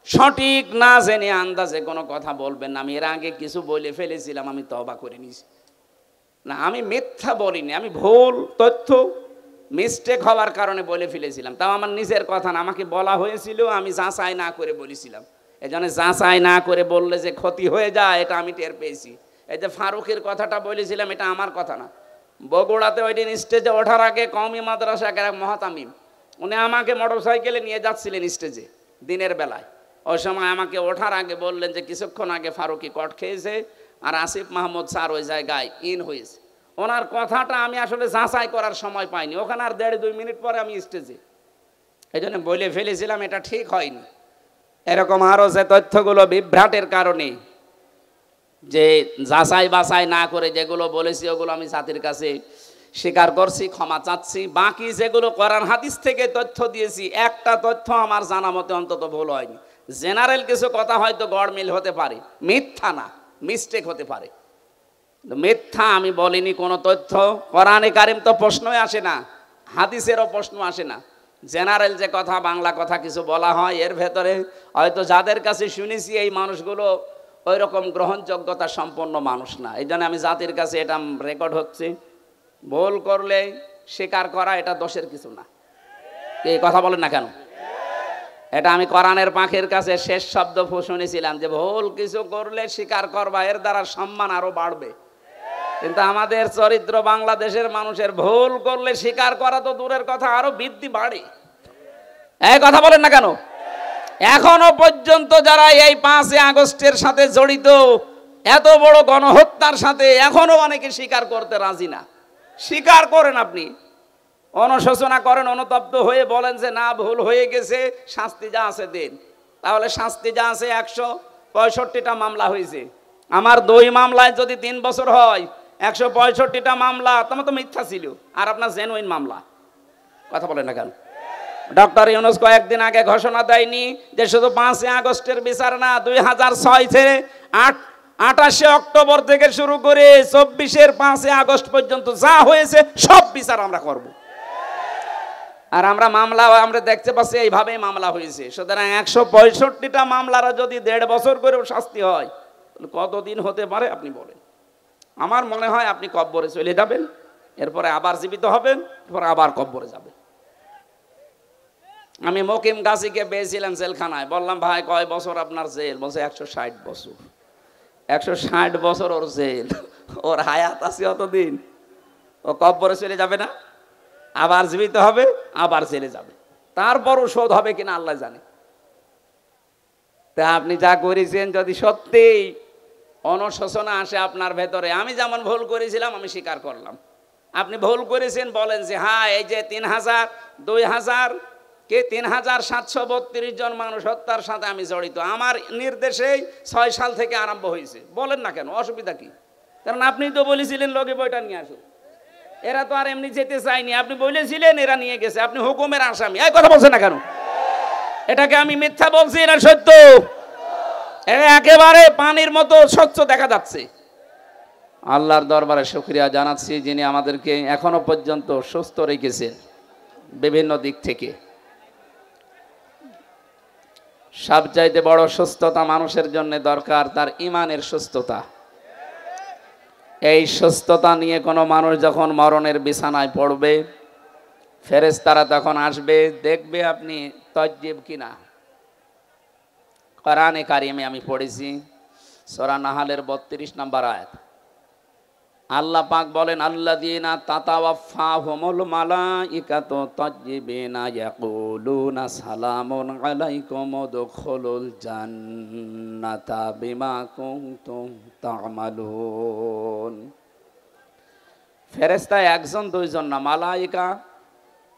সঠিক না জেনে আন্দাজে কোনো কথা বলবেন না। আমি এর আগে কিছু বলে ফেলেছিলাম, আমি তওবা করে নিয়েছি। না, আমি মিথ্যা বলিনি, আমি ভুল তথ্য মিস্টেক হওয়ার কারণে বলে ফেলেছিলাম। তাও আমার নিজের কথা না, আমাকে বলা হয়েছিল, আমি যাচাই না করে বলেছিলাম। এই জন্য যাচাই না করে বললে যে ক্ষতি হয়ে যায়, এটা আমি টের পেয়েছি। এই যে ফারুকের কথাটা বলেছিলাম, এটা আমার কথা না। বগুড়াতে ওই দিন স্টেজে ওঠার আগে কওমি মাদ্রাসা এক মহাতামিম, উনি আমাকে মোটর সাইকেলে নিয়ে যাচ্ছিলেন স্টেজে দিনের বেলায়। ওই সময় আমাকে ওঠার আগে বললেন যে কিছুক্ষণ আগে ফারুকি কট খেয়েছে আর আসিফ মাহমুদ স্যার ওই জায়গায় ইন হয়েছে। ওনার কথাটা আমি আসলে যাচাই করার সময় পাইনি, ওখানে আর 1.5-2 মিনিট পরে আমি স্টেজে। এই জন্য বলে ফেলেছিলাম, এটা ঠিক হয়নি। এরকম আরও যে তথ্যগুলো বিভ্রাটের কারণে যে যাচাই বাছাই না করে যেগুলো বলেছি, ওগুলো আমি জাতির কাছে স্বীকার করছি, ক্ষমা চাচ্ছি। বাকি যেগুলো কোরআন হাদিস থেকে তথ্য দিয়েছি, একটা তথ্য আমার জানা মতে অন্তত ভুল হয়নি। জেনারেল কিছু কথা হয়তো গড়মিল হতে পারে, মিথ্যা না, মিস্টেক হতে পারে। মিথ্যা আমি বলিনি কোনো তথ্য। কোরআনে কারিম তো প্রশ্নই আসে না, হাদিসেরও প্রশ্ন আসে না। জেনারেল যে কথা, বাংলা কথা কিছু বলা হয়, এর ভেতরে হয়তো যাদের কাছে শুনেছি এই মানুষগুলো ওই রকম গ্রহণযোগ্যতা সম্পন্ন মানুষ না। এই জন্য আমি জাতির কাছে এটা রেকর্ড হচ্ছে, ভুল করলে স্বীকার করা এটা দোষের কিছু না। এই কথা বলেন না কেন? এটা আমি কোরআনের পাখির কাছে শেষ শব্দ শুনেছিলাম যে ভুল কিছু করলে স্বীকার করবা, এর দ্বারা সম্মান আরো বাড়বে। কিন্তু আমাদের চরিত্র, বাংলাদেশের মানুষের ভুল করলে স্বীকার করা তো দূরের কথা, আরো বৃদ্ধি বাড়ে। এই কথা বলেন না কেন? এখনো পর্যন্ত যারা এই 5 আগস্টের সাথে জড়িত, এত বড় গণহত্যার সাথে, এখনো অনেকে স্বীকার করতে রাজি না। স্বীকার করেন, আপনি অনুশোচনা করেন, অনুতপ্ত হয়ে বলেন যে না, ভুল হয়ে গেছে, শাস্তি যা আছে দেন। তাহলে শাস্তি যা আছে, 165টা মামলা হয়েছে। আমার 2 মামলায় যদি 3 বছর হয়, 165টা মামলা তোমার তো মিথ্যা ছিল, আর আপনার জেনুইন মামলা। কথা বলেন না কেন? ডক্টর ইউনূস কয়েকদিন আগে ঘোষণা দেয়নি যে শুধু 5 আগস্টের বিচার না, 2006 থেকে 28 অক্টোবর থেকে শুরু করে 24-এর 5 আগস্ট পর্যন্ত যা হয়েছে সব বিচার আমরা করব। আর আমরা মামলা আমরা দেখতে পাচ্ছি এইভাবেই মামলা হয়েছে। সুতরাং 165টা মামলার যদি 1.5 বছর করেও শাস্তি হয়, তাহলে কতদিন হতে পারে আপনি বলেন? আমার মনে হয় আপনি কব্বরে চলে যাবেন, এরপরে আবার জীবিত হবেন, এরপরে আবার কব্বরে যাবেন। আমি মকিম গাজীকে পেয়েছিলাম জেলখানায়, বললাম ভাই কয় বছর আপনার জেল? বলছে 160 বছর। 160 বছর ওর জেল, ওর হায়াত আছে অতদিন, ও কব্বরে চলে যাবে না? আবার জীবিত হবে, আবার জেলে যাবে, তারপরও শোধ হবে কিনা আল্লাহ জানে। তা আপনি যা করেছেন যদি সত্যি অনুশোচনা আসে আপনার ভেতরে, আমি যেমন ভুল করেছিলাম আমি স্বীকার করলাম, আপনি ভুল করেছেন বলেন যে হ্যাঁ এই যে 3,732 জন মানুষ হত্যার সাথে আমি জড়িত, আমার নির্দেশেই 6 সাল থেকে আরম্ভ হয়েছে, বলেন না কেন, অসুবিধা কি? কারণ আপনি তো বলেছিলেন লগে বইটা নিয়ে আসুন। এরা তো আর এমনি যেতে চায়নি, আপনি বলেছিলেন, এরা নিয়ে গেছে, আপনি হুকুমের আসামি। এই কথা বলছেন না কেন? এটাকে আমি মিথ্যা বলছি না সত্য? একেবারে পানির মতো স্বচ্ছ দেখা যাচ্ছে। আল্লাহর দরবারে শুকরিয়া জানাচ্ছি যিনি আমাদেরকে এখনো পর্যন্ত সুস্থ রেখেছেন বিভিন্ন দিক থেকে। সবচাইতে বড় সুস্থতা মানুষের জন্য দরকার তার ঈমানের সুস্থতা। এই সুস্থতা নিয়ে কোনো মানুষ যখন মরণের বিছানায় পড়বে, ফেরেশতারা তখন আসবে, দেখবে আপনি তজ্জিব কিনা। কোরআনে কারিমে আমি পড়েছি সূরা নাহলের 32 নম্বর আয়াত, আল্লাহ পাক বলেন আল্লাযীনা তাতাওয়াফাহুমুল মালাইকাতু তাজ্জিবিনা ইয়াকুলুনা সালামুন আলাইকুম উদখুলুল জান্নাতা বিমা কুনতুম তা'মালুন। ফেরেশতা একজন দুইজন না, মালাইকা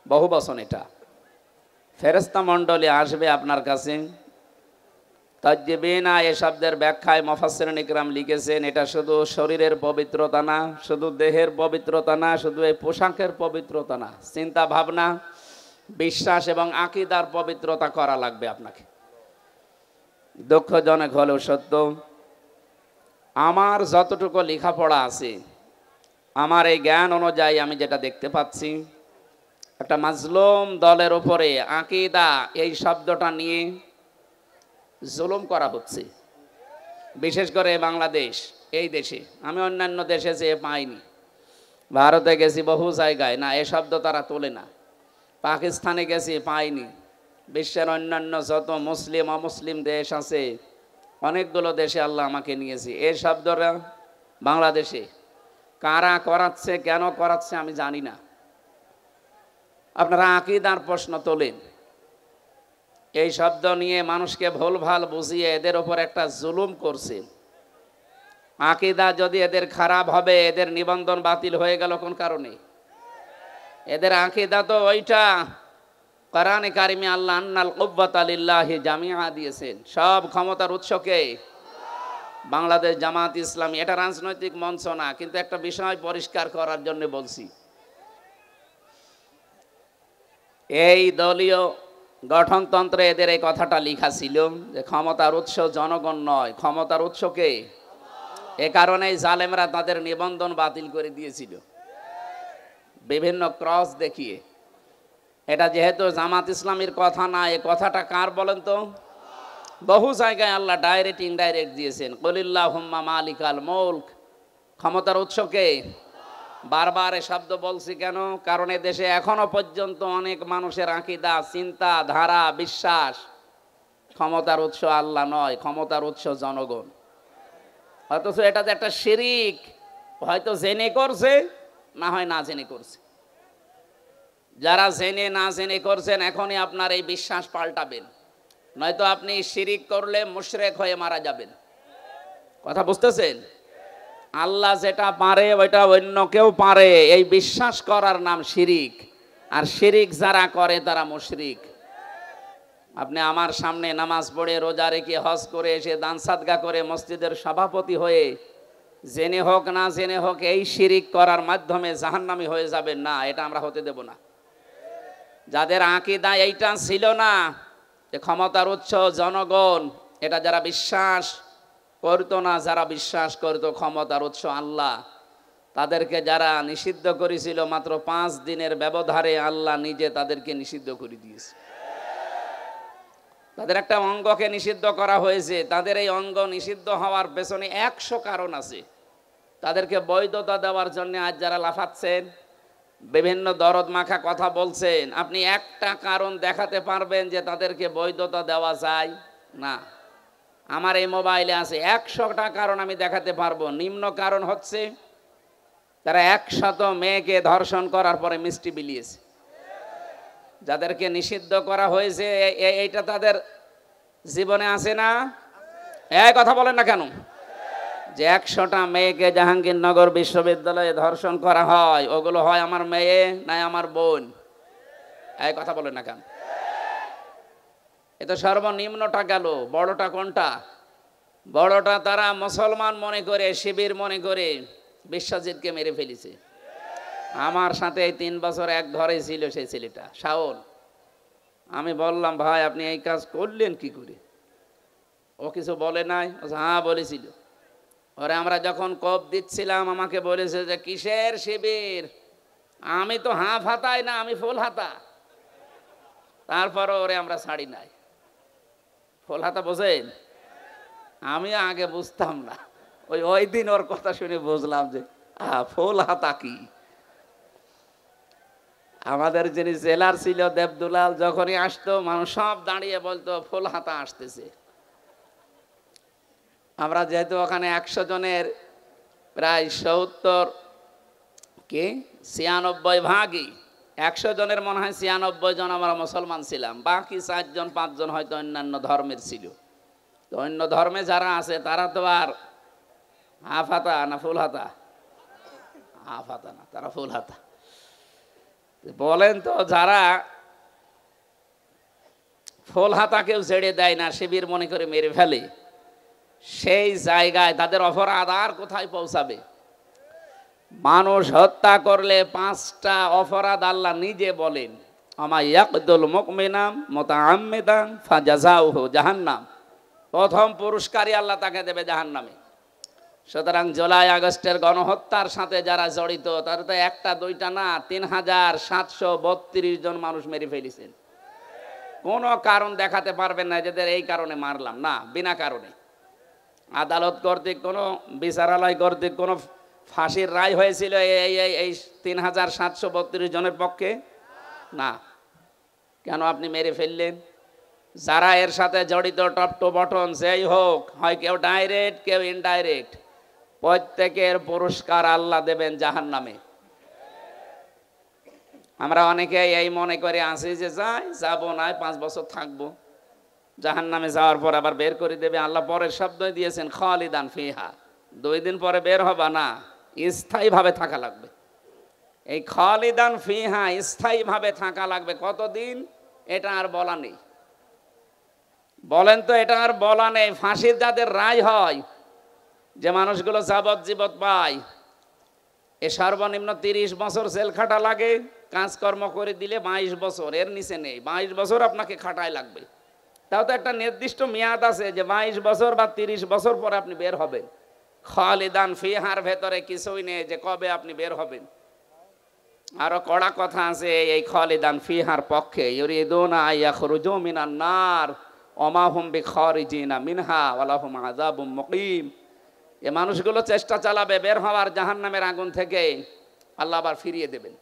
বহুবচন। এটা ফেরেশতা মণ্ডলী আসবে আপনার কাছে। তাজ্জিবিনা এ শব্দের ব্যাখ্যায় মুফাসসিরিন ইকরাম লিখেছেন এটা শুধু শরীরের পবিত্রতা না, শুধু দেহের পবিত্রতা না, শুধু এই পোশাকের পবিত্রতা না, চিন্তা ভাবনা, বিশ্বাস এবং আকীদার পবিত্রতা করা লাগবে আপনাকে। দুঃখজনক হলেও সত্য, আমার যতটুকু লেখাপড়া আছে, আমার এই জ্ঞান অনুযায়ী আমি যেটা দেখতে পাচ্ছি, একটা মাজলুম দলের উপরে আকীদা এই শব্দটা নিয়ে জুলুম করা হচ্ছে, বিশেষ করে বাংলাদেশ এই দেশে। আমি অন্যান্য দেশে যেয়ে পাইনি, ভারতে গেছি বহু জায়গায়, না এ শব্দ তারা তোলে না। পাকিস্তানে গেছি, পাইনি। বিশ্বের অন্যান্য যত মুসলিম অমুসলিম দেশ আছে, অনেকগুলো দেশে আল্লাহ আমাকে নিয়েছে। এই শব্দটা বাংলাদেশে কারা করাচ্ছে, কেন করাচ্ছে আমি জানি না। আপনারা আকীদার প্রশ্ন তোলেন, এই শব্দ নিয়ে মানুষকে ভুলভাল বুঝিয়ে এদের ওপর একটা জুলুম করছে। আকীদা যদি এদের খারাপ হবে, এদের নিবন্ধন বাতিল হয়ে গেল কোন কারণে? এদের আকীদা তো ওইটা, কোরআনে কারিমে আল্লাহ আন্নাল কুওয়াতা লিল্লাহি জামিআ দিয়েছেন, সব ক্ষমতার উৎসকে বাংলাদেশ জামাত ইসলামী। এটা রাজনৈতিক মঞ্চ না, কিন্তু একটা বিষয় পরিষ্কার করার জন্য বলছি। এই দলীয় গঠনতন্ত্রে এদের এই কথাটা লেখা ছিল যে ক্ষমতার উৎস জনগণ নয়, ক্ষমতার উৎসকে। এ কারণেই জালেমরা তাদের নিবন্ধন বাতিল করে দিয়েছিল বিভিন্ন ক্রস দেখিয়ে। এটা যেহেতু জামাত ইসলামীর কথা না, এ কথাটা কার বলেন তো? বহু জায়গায় আল্লাহ ডাইরেক্ট ইনডাইরেক্ট দিয়েছেন, কুলিল্লাহুম্মা মালিকাল মুলক, ক্ষমতার উৎসকে। বারবার এ শব্দ বলছি কেন? কারণ এ দেশে এখনো পর্যন্ত অনেক মানুষের আকীদা, চিন্তা ধারা, বিশ্বাস ক্ষমতার উৎস আল্লাহ নয়, ক্ষমতার উৎস জনগণ। অথচ এটা যে একটা শিরিক, হয়তো জেনে করছে, না হয় না জেনে করছে। যারা জেনে না জেনে করছেন, এখনই আপনার এই বিশ্বাস পাল্টাবেন, নয়তো আপনি শিরিক করলে মুশরিক হয়ে মারা যাবেন। কথা বুঝতেছেন? আল্লাহ যেটা পারে ওইটা অন্য কেউ পারে, এই বিশ্বাস করার নাম শিরিক। আর শিরিক যারা করে তারা মুশরিক। আপনি আমার সামনে নামাজ পড়ে, রোজা রেখে, হজ করে এসে, দান সাদগা করে, মসজিদের সভাপতি হয়ে জেনে হোক না জেনে হোক এই শিরিক করার মাধ্যমে জাহান্নামী হয়ে যাবেন না, এটা আমরা হতে দেব না। যাদের আকীদা এইটা ছিল না যে ক্ষমতার উৎস জনগণ, এটা যারা বিশ্বাস করতো না, যারা বিশ্বাস করতো ক্ষমতার উৎস আল্লাহ, তাদেরকে যারা নিষিদ্ধ করেছিল, মাত্র 5 দিনের ব্যবধানে আল্লাহ নিজে তাদেরকে নিষিদ্ধ করে দিয়েছে। তাদের একটা অঙ্গকে নিষিদ্ধ করা হয়েছে। তাদের এই অঙ্গ নিষিদ্ধ হওয়ার পেছনে 100 কারণ আছে। তাদেরকে বৈধতা দেওয়ার জন্য আজ যারা লাফাচ্ছেন, বিভিন্ন দরদ মাখা কথা বলছেন, আপনি একটা কারণ দেখাতে পারবেন যে তাদেরকে বৈধতা দেওয়া যায় না? আমার এই মোবাইলে আছে 100টা কারণ আমি দেখাতে পারবো। নিম্ন কারণ হচ্ছে তারা 100 মেয়েকে ধর্ষণ করার পরে মিষ্টি বিলিয়েছে। যাদেরকে নিষিদ্ধ করা হয়েছে এইটা তাদের জীবনে আছে না? এই কথা বলেন না কেন? যে 100টা মেয়েকে জাহাঙ্গীরনগর বিশ্ববিদ্যালয়ে ধর্ষণ করা হয়, ওগুলো হয় আমার মেয়ে না আমার বোন? এই কথা বলেন না কেন? এ তো সর্বনিম্নটা গেল। বড়টা কোনটা? বড়টা তারা মুসলমান মনে করে, শিবির মনে করে বিশ্বজিৎকে মেরে ফেলেছে। আমার সাথে এই 3 বছর এক ঘরে ছিল সেই ছেলেটা, শাওন। আমি বললাম, ভাই আপনি এই কাজ করলেন কি করে? ও কিছু বলে নাই? হ্যাঁ বলেছিল। ওরে আমরা যখন কোপ দিচ্ছিলাম আমাকে বলেছে যে কিসের শিবির? আমি তো হাফ হাতাই না, আমি ফুল হাতা। তারপরও ওরে আমরা ছাড়ি নাই। ফুল হাতা বোঝেন? আমি আগে বুঝতাম না, ওই দিন ওর কথা শুনে বুঝলাম যে ফুল হাতা কি। আমাদের যিনি জেলার ছিল দেবদুলাল, যখনই আসতো মানুষ সব দাঁড়িয়ে বলতো ফুল হাতা আসতেছে। আমরা যেহেতু ওখানে 100 জনের প্রায় 96 ভাগই, 100 জনের মনে হয় 96 জন আমরা মুসলমান ছিলাম, বাকি 4 জন 5 জন হয়তো অন্যান্য ধর্মের ছিল। তো অন্য ধর্মে যারা আছে তারা তো আর হাফ হাতা না ফুল হাতা? হাফ হাতা না, তারা ফুল হাতা। বলেন তো, যারা ফুল হাতাকেও ছেড়ে দেয় না, শিবির মনে করে মেরে ফেলে, সেই জায়গায় তাদের অপরাধ আর কোথায় পৌঁছাবে? মানুষ হত্যা করলে 5টা অপরাধ আল্লাহ নিজে বলেন, আমা ইয়াকদুল মুমিনা মুতাআম্মিদান ফাজাযাউহু জাহান্নাম। প্রথম পুরস্কারই আল্লাহ তাকে দেবে জাহান্নামে। সুতরাং জুলাই আগস্টের গণহত্যার সাথে যারা জড়িত, তারা তো 1টা 2টা না, 3732 জন মানুষ মেরে ফেলেছেন। কোনো কারণ দেখাতে পারবেন না যেদের এই কারণে মারলাম, না, বিনা কারণে। আদালত কর্তৃক কোনো বিচারালয় কর্তৃক কোনো ফাঁসির রায় হয়েছিল এই 3732 জনের পক্ষে? না। কেন আপনি মেরে ফেললেন? যারা এর সাথে জড়িত টপ টু বটন যেই হোক, হয় কেউ ডাইরেক্ট কেউ ইনডাইরেক্ট, প্রত্যেকের পুরস্কার আল্লাহ দেবেন জাহান্নামে। আমরা অনেকে এই মনে করে আসি যে যাবো না, 5 বছর থাকবো, জাহান্নামে যাওয়ার পর আবার বের করে দেবে আল্লাহ। পরের শব্দ দিয়েছেন খালিদান ফিহা, 2 দিন পরে বের হবা না, স্থায়ীভাবে থাকা লাগবে। এই খালিদান ফিহা স্থায়ীভাবে থাকা লাগবে কতদিন এটা আর বলা নেই। বলেন তো, এটা আর বলা নেই। ফাঁসির যাদের রায় হয়, যে মানুষগুলো যাবজ্জীবন পায়, এ সর্বনিম্ন 30 বছর জেল খাটা লাগে, কাজকর্ম করে দিলে 22 বছর, এর নিচে নেই। 22 বছর আপনাকে খাটাই লাগবে। তাও তো একটা নির্দিষ্ট মেয়াদ আছে যে 22 বছর বা 30 বছর পরে আপনি বের হবেন। খালিদান ফিহার ভেতরে কিছুই নেই যে কবে আপনি বের হবেন। আরো কড়া কথা আছে এই খালিদান ফিহার পক্ষে, ইউরিদুনা আইয়াখরুজু মিনান নার ওমা হুম বিখারিজিনা মিনহা ওয়ালাহুম আযাবুম মুকিম। এই মানুষগুলো চেষ্টা চালাবে বের হওয়ার জাহান্নামের আগুন থেকে, আল্লাহ আবার ফিরিয়ে দেবেন।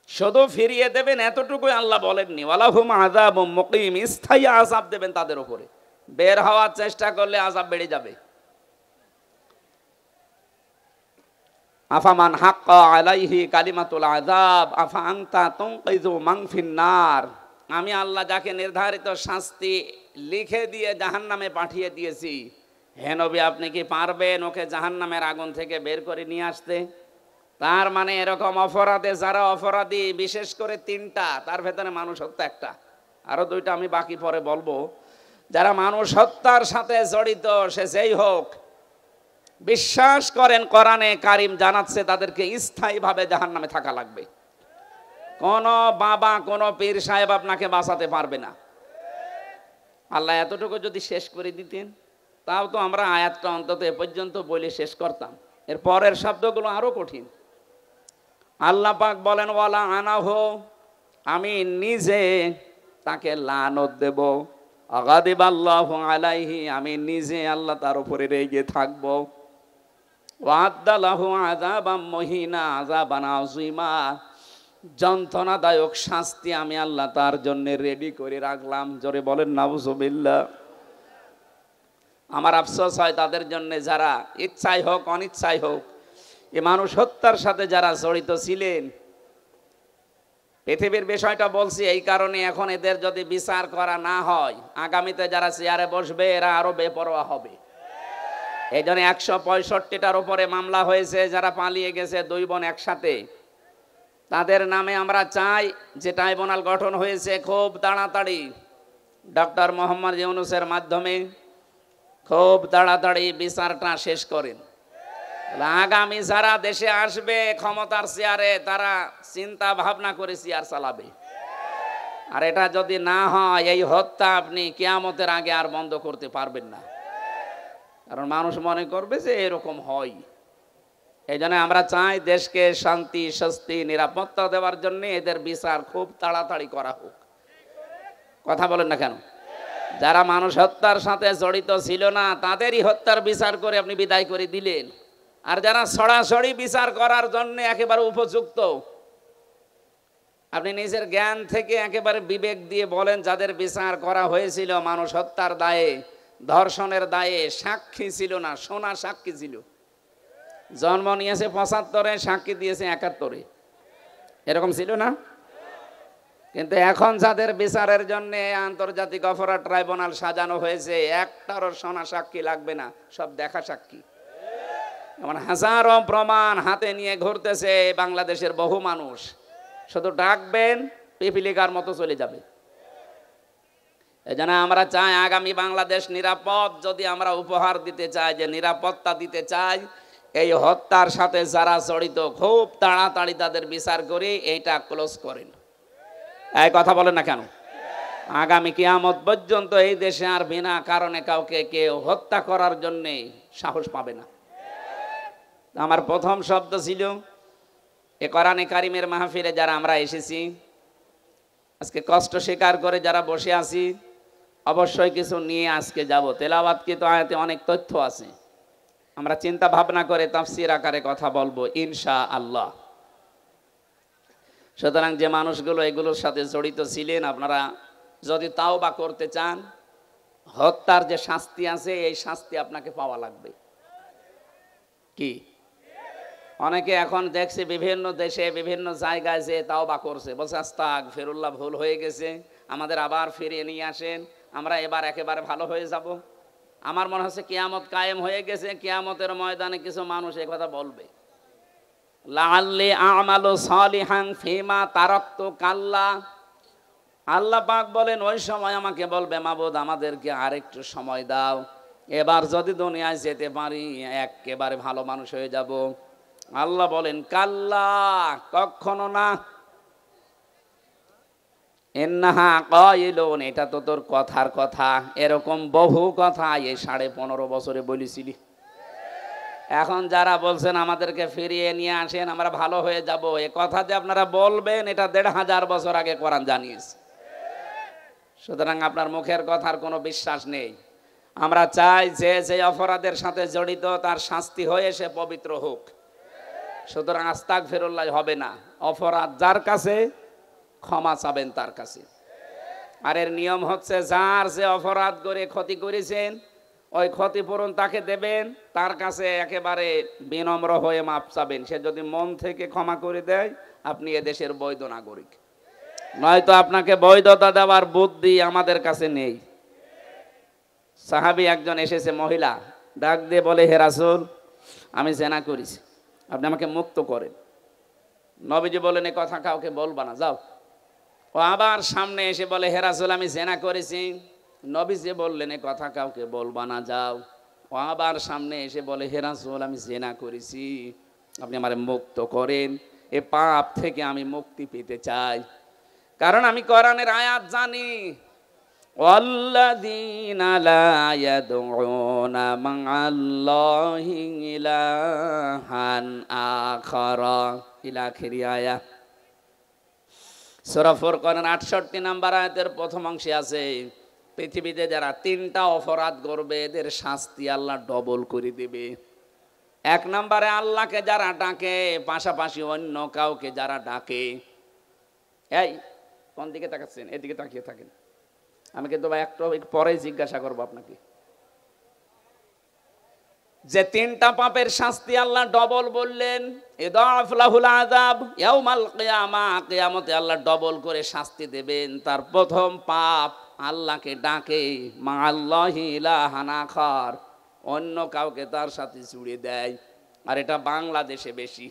শুধু ফিরিয়ে দেবেন এতটুকুই আল্লাহ বলেননি, ওয়ালাহুম আযাবুম মুকিম, স্থায়ী আযাব দেবেন তাদের উপরে। বের হওয়ার চেষ্টা করলে আযাব বেড়ে যাবে। আফামান হাক্কা আলাইহি কালিমাতুল আযাব আফা আনতা তুনকিযু মান ফিন্নার। আমি আল্লাহ যাকে নির্ধারিত শাস্তি লিখে দিয়ে জাহান্নামে পাঠিয়ে দিয়েছি, হে নবী আপনি কি পারবেন ওকে জাহান্নামের আগুন থেকে বের করে নিয়ে আসতে? তার মানে এরকম অপরাধে যারা অপরাধী, বিশেষ করে 3টা, তার ভেতরে মানুষ হত্যা একটা, আরো 2টা আমি বাকি পরে বলবো। যারা মানুষ হত্যার সাথে জড়িত সে যেই হোক, বিশ্বাস করেন কোরআনে কারিম জানাচ্ছে তাদেরকে স্থায়ীভাবে জাহান্নামে থাকা লাগবে। কোন বাবা কোন পীর সাহেব আপনাকে বাঁচাতে পারবে না। আল্লাহ এতটুকু যদি শেষ করে দিতেন, তাও তো আমরা আয়াতটা অন্তত এ পর্যন্ত বলে শেষ করতাম। এর পরের শব্দগুলো আরো কঠিন। আল্লাহ পাক বলেন ওয়ালা আনাহু, আমি নিজে তাকে লানত দেব। আগাদিবাল্লাহু আলাইহি, আমি নিজে আল্লাহ তার উপরে রেগে থাকবো। ওয়াদালাহু আযাবাম মুহিনা আযাবান আযীমা, যন্ত্রণাদায়ক শাস্তি আমি আল্লাহ তার জন্য রেডি করে রাখলাম। জোরে বলেন নাউজুবিল্লাহ। আমার আফসোস হয় তাদের জন্য যারা ইচ্ছাই হোক অনিচ্ছাই হোক এই মানুষ হত্যার সাথে যারা জড়িত ছিলেন। পৃথিবীর বিষয়টা বলছি এই কারণে, এখন এদের যদি বিচার করা না হয়, আগামীতে যারা চেয়ারে বসবে এরা আরো বেপরোয়া হবে। এই জন্য 165টার উপরে মামলা হয়েছে, যারা পালিয়ে গেছে 2 বোন একসাথে, তাদের নামে আমরা চাই যে ট্রাইব্যুনাল গঠন হয়েছে খুব তাড়াতাড়ি ডক্টর মোহাম্মদ ইউনূসের মাধ্যমে খুব তাড়াতাড়ি বিচারটা শেষ করেন। আগামী যারা দেশে আসবে ক্ষমতার চেয়ারে, তারা চিন্তা ভাবনা করে চেয়ার চালাবে। আর এটা যদি না হয়, এই হত্যা আপনি কিয়ামতের আগে আর বন্ধ করতে পারবেন না। কারণ মানুষ মনে করবে যে এরকম হয়। এই জন্য আমরা চাই দেশকে শান্তি স্বস্তি নিরাপত্তা দেওয়ার জন্য এদের বিচার খুব তাড়াতাড়ি করা হোক। কথা বলেন না কেন? যারা মানুষ হত্যার সাথে জড়িত ছিল না তাদেরই হত্যার বিচার করে আপনি বিদায় করে দিলেন। আর যারা সরাসরি বিচার করার জন্য একেবারে উপযুক্ত, আপনি নিজের জ্ঞান থেকে একেবারে বিবেক দিয়ে বলেন যাদের বিচার করা হয়েছিল মানুষ হত্যার দায়ে, ধর্ষণের দায়ে, সাক্ষী ছিল না, সোনা সাক্ষী ছিল। জন্ম নিয়েছে 75-এ, সাক্ষী দিয়েছে 71-এ, এরকম ছিল না? কিন্তু এখন যাদের বিচারের জন্য আন্তর্জাতিক অপরাধ ট্রাইব্যুনাল সাজানো হয়েছে, একটারও সোনা সাক্ষী লাগবে না, সব দেখা সাক্ষী। এমন হাজারো প্রমাণ হাতে নিয়ে ঘুরতেছে বাংলাদেশের বহু মানুষ। শুধু ডাকবেন, পিপিলিকার মতো চলে যাবে। এই জন্য আমরা চাই আগামী বাংলাদেশ নিরাপদ। যদি আমরা উপহার দিতে চাই, যে নিরাপত্তা দিতে চাই, এই হত্যার সাথে যারা জড়িত খুব তাড়াতাড়ি তাদের বিচার করে এইটা ক্লোজ করেন। এই কথা বলেন না কেন? আগামী কিয়ামত পর্যন্ত এই দেশে আর বিনা কারণে কাউকে কেউ হত্যা করার জন্যে সাহস পাবে না। আমার প্রথম শব্দ ছিল এ কোরআনে কারিমের মাহফিলে যারা আমরা এসেছি, আজকে কষ্ট স্বীকার করে যারা বসে আছি অবশ্যই কিছু নিয়ে আজকে যাব। তেলাওয়াতকৃত আয়াতে অনেক তথ্য আছে, আমরা চিন্তা ভাবনা করে তাফসীর আকারে কথা বলবো ইনশাআল্লাহ। সুতরাং যে মানুষগুলো এগুলোর সাথে জড়িত ছিলেন, আপনারা যদি তাওবা করতে চান, হত্যার যে শাস্তি আছে এই শাস্তি আপনাকে পাওয়া লাগবে। কি অনেকে এখন দেখছে বিভিন্ন দেশে বিভিন্ন জায়গায় যে তাওবা করছে, বলছে আস্তাগফিরুল্লাহ, ভুল হয়ে গেছে, আমাদের আবার ফিরিয়ে নিয়ে আসেন, আমরা এবার একেবারে ভালো হয়ে যাব। আমার মনে হচ্ছে কিয়ামত কায়েম হয়ে গেছে, কিয়ামতের ময়দানে কিছু মানুষ এই কথা বলবে, লাআল্লি আমালু সালিহান ফিমা তারাকতু কাল্লা। আল্লাহ পাক বলেন ওই সময় আমাকে বলবে, মাবুদ আমাদেরকে আরেকটু সময় দাও, এবার যদি দুনিয়ায় যেতে পারি একেবারে ভালো মানুষ হয়ে যাব। আল্লাহ বলেন কাল্লা, কখনো না। ইন্নাহা কাইলুন, এটা তো তোর কথার কথা, এরকম বহু কথা এই 15.5 বছরে বলেছিলি। এখন যারা বলছেন আমাদেরকে ফিরিয়ে নিয়ে আসেন, আমরা ভালো হয়ে যাব, এ কথা যে আপনারা বলবেন এটা 1500 বছর আগে কোরআন জানিয়েছে। সুতরাং আপনার মুখের কথার কোনো বিশ্বাস নেই। আমরা চাই যে যে অপরাধের সাথে জড়িত তার শাস্তি হয়ে সে পবিত্র হোক। সুতরাং আস্তাগফিরুল্লাহ হবে না, অপরাধ যার কাছে ক্ষমা চাবেন তার কাছে। আর এর নিয়ম হচ্ছে যার যে অপরাধ করে ক্ষতি করেছেন ওই ক্ষতিপূরণ তাকে দেবেন, তার কাছে একেবারে বিনম্র হয়ে মাপ চাবেন। সে যদি মন থেকে ক্ষমা করে দেয় আপনি এদেশের বৈধ নাগরিক, নয়তো আপনাকে বৈধতা দেওয়ার বুদ্ধি আমাদের কাছে নেই। সাহাবী একজন এসেছে, মহিলা ডাক দিয়ে বলে, হে রাসূল আমি জেনা করেছি, আপনি আমাকে মুক্ত করেন। নবীজি বলেন এ কথা কাউকে বলবা না, যাও। ও আবার সামনে এসে বলে, হে রাসূল আমি জেনা করেছি। নবীজি বললেন এ কথা কাউকে বলবা না, যাও। ও আবার সামনে এসে বলে, হে রাসূল আমি জেনা করেছি, আপনি আমারে মুক্ত করেন, এ পাপ থেকে আমি মুক্তি পেতে চাই। কারণ আমি কোরআনের আয়াত জানি, ওয়াল্লাযীনা লা ইয়াদউনা মা'আল্লাহি ইলাহান আখারা ইলা আখিরি আয়াত। সূরা ফুরকানের 68 নম্বর আয়াতের প্রথম অংশে আছে, পৃথিবীতে যারা 3টা অপরাধ করবে এদের শাস্তি আল্লাহ ডবল করে দেবে। 1 নম্বরে আল্লাহকে যারা ডাকে, পাশাপাশি অন্য কাউকে যারা ডাকে। এই কোন দিকে তাকাচ্ছেন? এদিকে তাকিয়ে থাকেন, আমি কিন্তু ভাই একটু পরে জিজ্ঞাসা করবো আপনাকে। যে 3টা পাপের শাস্তি আল্লাহ ডবল বললেন, ইদাফ লাহুল আযাব ইয়াউমাল কিয়ামা, কিয়ামতে আল্লাহ ডবল করে শাস্তি দেবেন। তার প্রথম পাপ আল্লাহকে ডাকে, মা আল্লাহি ইলাহান আখার, অন্য কাউকে তার সাথে জুড়ে দেয়। আর এটা বাংলাদেশে বেশি,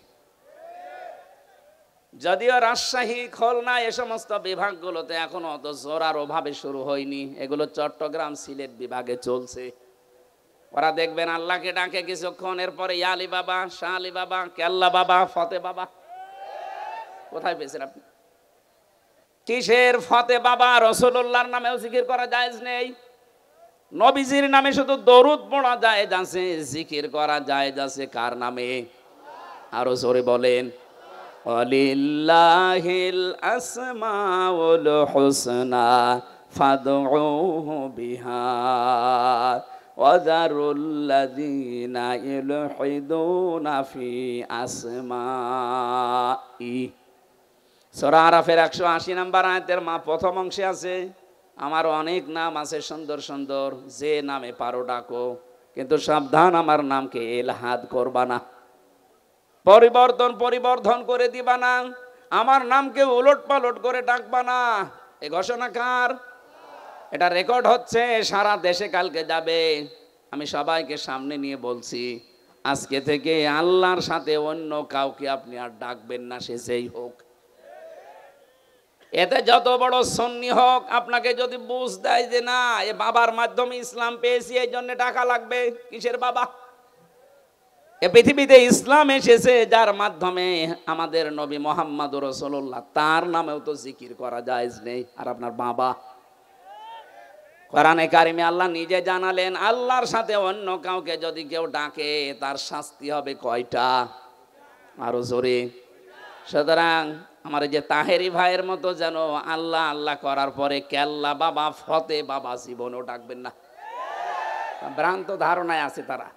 যদিও রাজশাহী খুলনা এ সমস্ত বিভাগগুলোতে এখনো অত জোরার অভাবে শুরু হয়নি, এগুলো চট্টগ্রাম সিলেট বিভাগে চলছে। ওরা দেখবেন আল্লাহকে ডাকে কিছুক্ষণ, এরপরে ইয়ালি বাবা, শাহ আলী বাবা, কেল্লা বাবা, ফতে বাবা। কোথায় পেয়েছেন আপনি? কিসের ফতে বাবা? রাসূলুল্লাহর নামেও জিকির করা জায়েজ নেই, নবীজির নামে শুধু দরুদ পড়া জায়েজ আছে, জিকির করা জায়েজ আছে কার নামে? আরো জোরে বলেন, ওয়ালিল্লাহিল আসমাউল হুসনা ফাদউহু বিহা ওয়াযারুল্লাযীনা ইলহিদুনা ফি আসমাই। সূরা আরাফের 180 নম্বর আয়াতের প্রথম অংশে আছে, আমার অনেক নাম আছে সুন্দর সুন্দর, যে নামে পারো ডাকো, কিন্তু সাবধান আমার নামকে ইলহাদ করবা না, পরিবর্ধন করে দিবা না, আমার নামকে উলট পালট করে ডাকবা না। এ ঘোষণা কার? এটা রেকর্ড হচ্ছে, সারা দেশে কালকে যাবে। আমি সবাইকে সামনে নিয়ে বলছি, আজকে থেকে আল্লাহর সাথে অন্য কাউকে আপনি আর ডাকবেন না, সে যেই হোক। এতে যত বড় সুন্নি হোক, আপনাকে যদি বুঝ দেয় যে না এ বাবার মাধ্যমে ইসলাম পেয়েছি এই জন্য ডাকা লাগবে, কিসের বাবা? এ পৃথিবীতে ইসলাম এসেছে যার মাধ্যমে আমাদের নবী মুহাম্মদুর রাসূলুল্লাহ, তার নামেও তো জিকির করা জায়েজ নেই। আর আপনার বাবা? কোরআনে কারিমে আল্লাহ নিজে জানালেন, আল্লাহর সাথে অন্য কাউকে যদি কেউ ডাকে তার শাস্তি হবে কয়টা? আরো জোরে। সুতরাং আমার এই যে তাহেরি ভাইয়ের মতো যেন আল্লাহ আল্লাহ করার পরে কেল্লা বাবা ফতে বাবা জীবনও ডাকবেন না, ভ্রান্ত ধারণায় আছে তারা।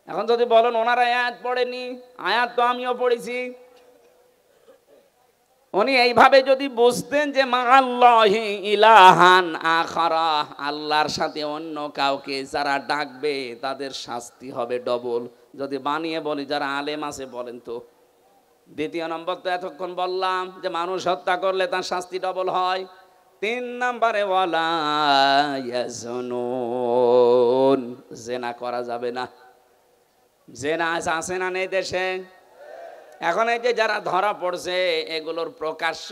এখন যদি বলেন ওনারা আয়াত পড়েনি, আয়াত তো আমিও পড়েছি। উনি এইভাবে যদি বুঝতেন যে মা আল্লাহি ইলাহান আখারা, আল্লাহর সাথে অন্য কাউকে যারা ডাকবে তাদের শাস্তি হবে ডবল। যদি বানিয়ে বলি যারা আলেম আছে বলেন তো। দ্বিতীয় নম্বর তো এতক্ষণ বললাম যে মানুষ হত্যা করলে তার শাস্তি ডবল হয়। 3 নম্বরে ওয়ালা ইয়াজনুন, জেনা করা যাবে না। জেনা আছে না নেই দেশে? এখন এই যে যারা ধরা পড়ছে এগুলোর প্রকাশ্য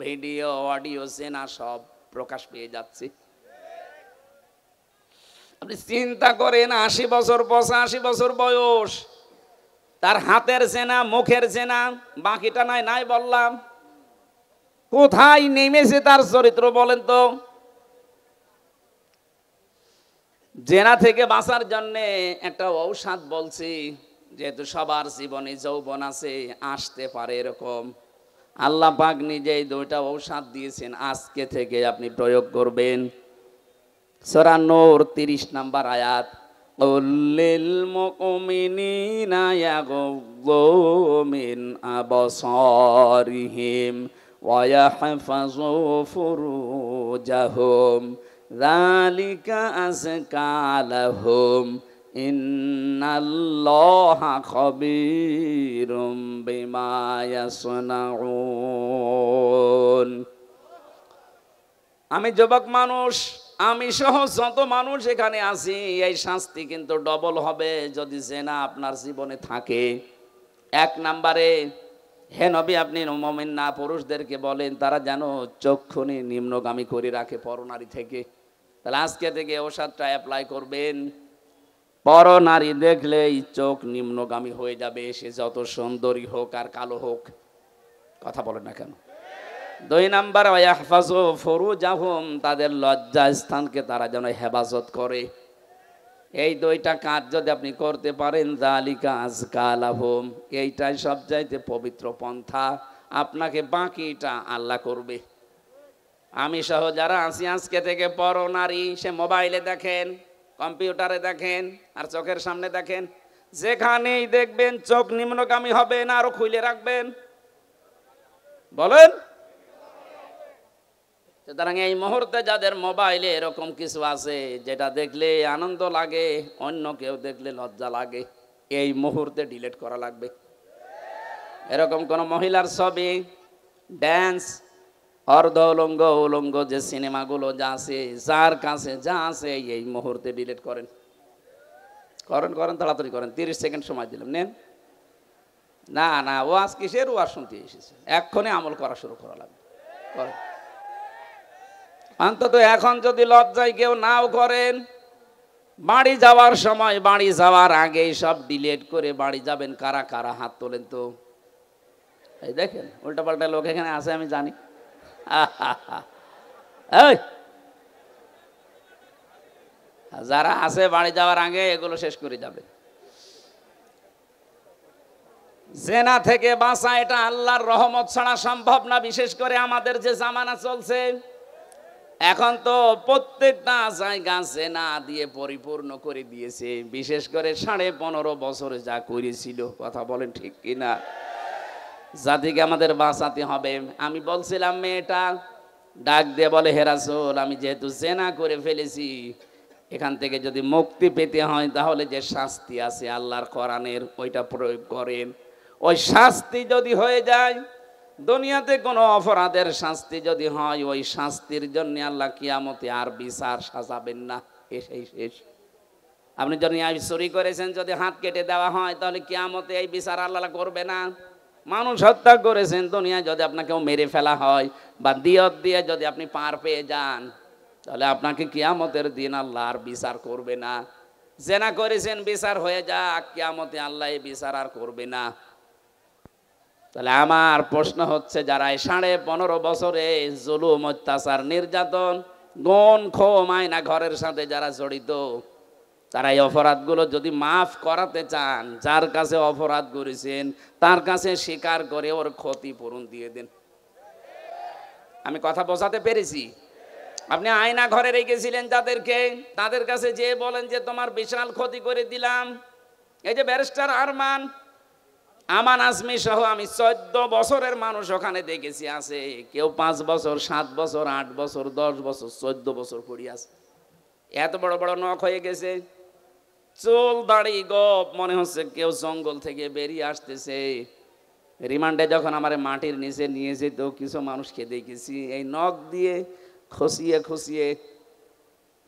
ভিডিও অডিও জেনা সব প্রকাশ পেয়ে যাচ্ছে। আপনি চিন্তা করেন 80 বছর 85 বছর বয়স, তার হাতের জেনা মুখের জেনা, বাকিটা নাই বললাম। কোথায় নেমেছে তার চরিত্র বলেন তো? জেনা থেকে বাঁচার জন্য একটা ঔষধ বলছি, যেহেতু সবার জীবনে যৌবন আছে, আসতে পারে এরকম। আল্লাহ পাক নিজেই 2টা ঔষধ দিয়েছেন, আজকে থেকে আপনি প্রয়োগ করবেন। সূরা নূর 30 নম্বর আয়াত, কুল্লিল মুমিনিনা ইয়াগুদ্দু মিন আবসারিহিম ওয়া ইয়াহফাযু ফুরুজাহুম যালিকা আযকা লাহুম ইন্নাল্লাহা খাবীরুম বিমা ইয়াসনাউন। আমি যুবক মানুষ, আমি সহ যত মানুষ এখানে আছি, এই শাস্তি কিন্তু ডবল হবে যদি জেনা আপনার জীবনে থাকে। 1 নম্বরে, হে নবী আপনি মুমিন না পুরুষদেরকে বলেন তারা যেন চক্ষুনি নিম্নগামী করে রাখে পরনারী থেকে। তাহলে আজকে থেকে ওষুধটা অ্যাপ্লাই করবেন। পরনারী দেখলেই চোখ নিম্নগামী হয়ে যাবে, সে যত সুন্দরী হোক আর কালো হোক। কথা বলেন না কেন? 2 নম্বর, ওয়াহফাজু ফুরুজাহুম, তাদের লজ্জা স্থানকে তারা যেন হেফাজত করে। এই 2টা কাজ যদি আপনি করতে পারেন, যালিকা আযকা লাহুম, এইটাই সবচাইতে পবিত্র পন্থা। আপনাকে বাকিটা আল্লাহ করবে। আমি সহ যারা আছি আজকে থেকে পরনারী, সে মোবাইলে দেখেন, কম্পিউটারে দেখেন আর চোখের সামনে দেখেন, যেখানেই দেখবেন চোখ নিম্নগামী হবে না, আরো খুলে রাখবেন। বলেন। সুতরাং এই মুহূর্তে যাদের মোবাইলে এরকম কিছু আছে যেটা দেখলে আনন্দ লাগে, অন্য কেউ দেখলে লজ্জা লাগে, এই মুহূর্তে ডিলিট করা লাগবে। এরকম কোন মহিলার ছবি, ড্যান্স, অর্ধ উলঙ্গ উলঙ্গ যে সিনেমাগুলো যা আছে, যার কাছে যা আছে এই মুহূর্তে ডিলিট করেন। করেন তাড়াতাড়ি করেন। 30 সেকেন্ড সময় দিলাম, নেন। না ওয়াজ কিসের? ওয়াজ শুনতে এসেছে, এক্ষুনি আমল করা শুরু করা লাগবে। করেন অন্তত। এখন যদি লজ্জায় কেউ নাও করেন, বাড়ি যাওয়ার সময়, বাড়ি যাওয়ার আগেই সব ডিলিট করে বাড়ি যাবেন। কারা কারা হাত তোলেন তো? এই দেখেন উল্টাপাল্টা লোক এখানে আছে, আমি জানি। যারা আছে বাড়ি যাওয়ার আগে এগুলো শেষ করে যাবে। জেনা থেকে বাঁচা এটা আল্লাহর রহমত ছাড়া সম্ভব না। বিশেষ করে আমাদের যে জামানা চলছে এখন, তো প্রত্যেকটা জায়গা জেনা দিয়ে পরিপূর্ণ করে দিয়েছে। বিশেষ করে 15.5 বছরে যা করেছিল, কথা বলেন ঠিক কিনা? জাতিকে আমাদের বাঁচাতে হবে। আমি বলছিলাম, মেয়েটা ডাক দিয়ে বলে, হে রাসূল, আমি যেহেতু জেনা করে ফেলেছি, এখান থেকে যদি মুক্তি পেতে হয় তাহলে যে শাস্তি আছে আল্লাহর কোরআনের, ওইটা প্রয়োগ করেন। ওই শাস্তি যদি হয়ে যায়, দুনিয়াতে কোনো অপরাধের শাস্তি যদি হয়, ওই শাস্তির জন্য আল্লাহ কিয়ামতে আর বিচার সাজাবেন না, এসেই শেষ। আপনি যদি চুরি করেছেন, যদি হাত কেটে দেওয়া হয়, তাহলে কিয়ামতে এই বিচার আল্লাহ করবে না। মানুষ হত্যা করেছেন, দুনিয়ায় যদি আপনাকেও মেরে ফেলা হয় বা দিয়ত দিয়ে যদি আপনি পার পেয়ে যান, তাহলে আপনাকে কিয়ামতের দিন আল্লাহ আর বিচার করবে না। জেনা করেছেন, বিচার হয়ে যাক, কিয়ামতে আল্লাহ এই বিচার আর করবে না। তাহলে আমার প্রশ্ন হচ্ছে, যারা 15.5 বছরে জুলুম, অত্যাচার, নির্যাতন, গুণ, খো, মায়না ঘরের সাথে যারা জড়িত, তারা এই অপরাধগুলো যদি মাফ করাতে চান, যার কাছে অপরাধ করেছেন তার কাছে স্বীকার করে ওর ক্ষতিপূরণ দিয়ে দেন। আমি কথা বোঝাতে পেরেছি? আপনি আয়না ঘরে রেখেছিলেন যাদেরকে, তাদের কাছে যে বলেন যে তোমার বিশাল ক্ষতি করে দিলাম। এই যে ব্যারিস্টার আরমান, আমান আজমি সহ আমি 14 বছরের মানুষ ওখানে দেখেছি আছে, কেউ 5 বছর 7 বছর 8 বছর 10 বছর 14 বছর পড়ে আছে। এত বড় বড় নখ হয়ে গেছে, চুল দাড়ি গোপ, মনে হচ্ছে কেউ জঙ্গল থেকে বেরিয়ে আসতেছে। রিমান্ডে যখন আমার মাটির নিচে নিয়ে যেত, কিছু মানুষকে দেখেছি এই নখ দিয়ে খসিয়ে খসিয়ে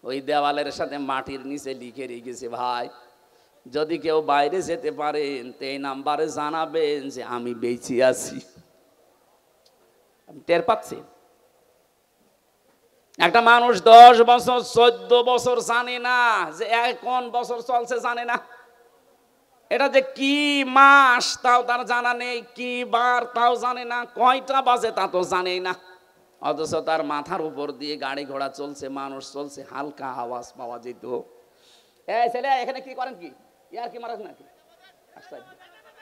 ওই দেওয়ালের সাথে মাটির নিচে লিখে রেখেছে, ভাই যদি কেউ বাইরে যেতে পারেন তো এই নাম্বারে জানাবেন যে আমি বেঁচে আছি। টের পাচ্ছেন? একটা মানুষ 10 বছর 14 বছর জানে না যে কোন বছর চলছে, জানে না এটা যে কি মাস তাও তার জানা নেই, কি বার তাও জানে না, কয়টা বাজে তা তো জানেই না। অথচ তার মাথার উপর দিয়ে গাড়ি ঘোড়া চলছে, মানুষ চলছে, হালকা আওয়াজ পাওয়া যেত। এই ছেলে এখানে কি করেন, কি ইয়ার কি মারাস নাকি?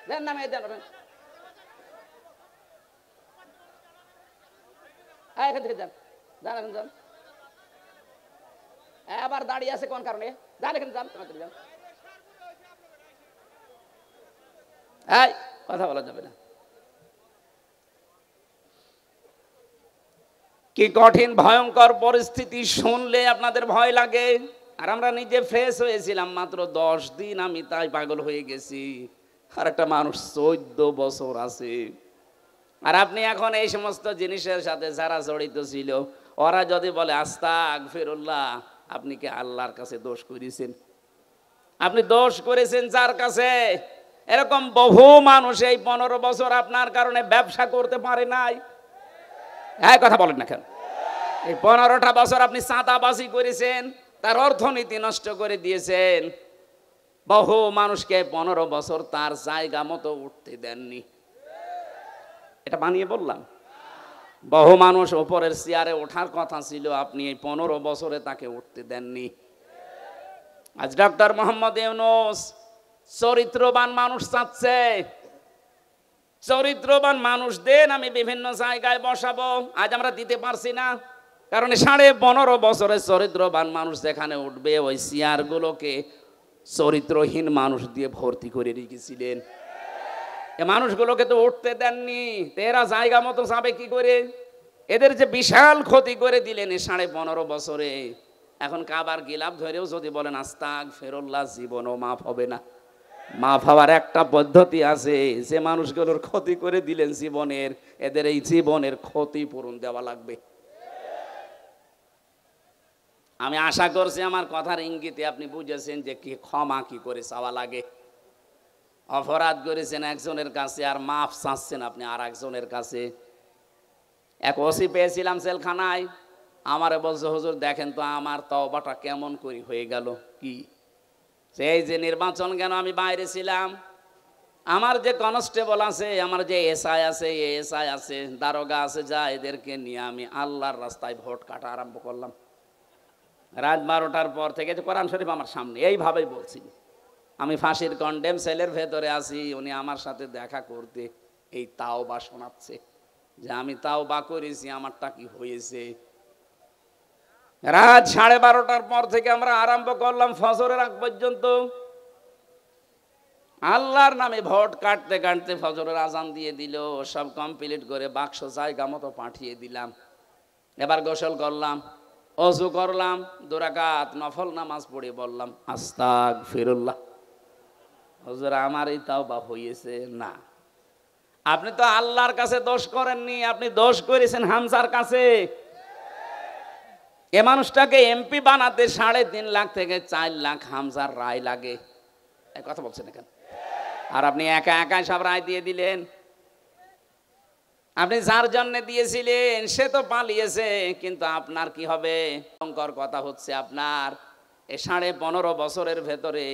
দেন না মেয়ে দেন, এখান থেকে যান, যান এখন যান। আবার দাঁড়িয়ে আছে কোন কারণে? যান এখানে যান, যান। এই কথা বলা যাবে না। কি কঠিন ভয়ঙ্কর পরিস্থিতি শুনলে আপনাদের ভয় লাগে। আর আমরা নিজে ফ্রেশ হয়েছিলাম মাত্র 10 দিন, আমি তাই পাগল হয়ে গেছি। আর একটা মানুষ 14 বছর আছে। আর আপনি এখন এই সমস্ত জিনিসের সাথে যারা জড়িত ছিল, ওরা যদি বলে আস্তাগফিরুল্লাহ, আপনি কি আল্লাহর কাছে দোষ করেছেন? আপনি দোষ করেছেন যার কাছে। এরকম বহু মানুষ এই 15 বছর আপনার কারণে ব্যবসা করতে পারে নাই। হ্যাঁ, কথা বলেন না কেন? এই 15টা বছর আপনি চাঁদাবাজি করেছেন, তার অর্থনীতি নষ্ট করে দিয়েছেন। বহু মানুষকে 15 বছর তার জায়গা মতো উঠতে দেননি। এটা বানিয়ে বললাম? বহু মানুষ উপরের চেয়ারে ওঠার কথা ছিল, আপনি এই 15 বছরে তাকে উঠতে দেননি। আজ ডক্টর মোহাম্মদ ইউনূস চরিত্রবান মানুষ চাচ্ছে। চরিত্রবান মানুষ দেন, আমি বিভিন্ন জায়গায় বসাবো। আজ আমরা দিতে পারছি না, কারণ 15.5 বছরের চরিত্রবান মানুষ যেখানে উঠবে, ওই চেয়ারগুলোকে চরিত্রহীন মানুষ দিয়ে ভর্তি করে রেখেছিলেন। এ মানুষগুলোকে তো উঠতে দেননি, এরা জায়গা মতো যাবে কি করে? এদের যে বিশাল ক্ষতি করে দিলেন এই 15.5 বছরে। এখন কাবার গিলাফ ধরেও যদি বলেন আস্তাগফিরুল্লাহ, জীবনও মাফ হবে না। মাফ হওয়ার একটা পদ্ধতি আছে, যে মানুষগুলোর ক্ষতি করে দিলেন জীবনের, এদের এই জীবনের ক্ষতিপূরণ দেওয়া লাগবে। আমি আশা করছি আমার কথার ইঙ্গিতে আপনি বুঝেছেন যে কি ক্ষমা কি করে চাওয়া লাগে। অপরাধ করেছেন একজনের কাছে আর মাফ চাচ্ছেন আপনি আর একজনের কাছে। এক ওসি পেয়েছিলাম জেলখানায়, আমারে বলছে, হুজুর দেখেন তো আমার তওবাটা কেমন করে হয়ে গেল। কি? সেই যে নির্বাচন কেন আমি বাইরে ছিলাম, আমার যে কনস্টেবল আছে, আমার যে এসআই আছে, এএসআই আছে, দারোগা আছে, যা এদেরকে নিয়ে আমি আল্লাহর রাস্তায় ভোট কাটা আরম্ভ করলাম। রাত 12টার পর থেকে কোরআন শরীফ আমার সামনে এইভাবেই বলছি, আমি ফাঁসির কন্ডেম সেলের ভেতরে আছি, উনি আমার সাথে দেখা করতে এই তাওবা শোনাচ্ছে যে আমি তাওবা করেছি, আমারটা কি হয়েছে। রাত 12:30টার পর থেকে আমরা আরম্ভ করলাম ফজরের আগ পর্যন্ত আল্লাহর নামে ভোট কাটতে কাটতে ফজরের আজান দিয়ে দিল। সব কমপ্লিট করে বাক্স জায়গা মতো পাঠিয়ে দিলাম। এবার গোসল করলাম, ওযু করলাম, 2 রাকাত নফল নামাজ পড়ে বললাম আস্তাগফিরুল্লাহ। হুজুর আমার এই তাওবা হয়েছে না। আপনি তো আল্লাহর কাছে দোষ করেননি, আপনি দোষ করেছেন হামজার কাছে। এ মানুষটাকে এমপি বানাতে 3.5 লাখ থেকে 4 লাখ হামজার রায় লাগে। এই কথা বলছেন কেন? আর আপনি একা একা সব রায় দিয়ে দিলেন। আপনি যার জন্য দিয়েছিলেন সে তো পালিয়েছে, কিন্তু আপনার কি হবে? ভয়ঙ্কর কথা হচ্ছে, আপনার এই 15.5 বছরের ভেতরে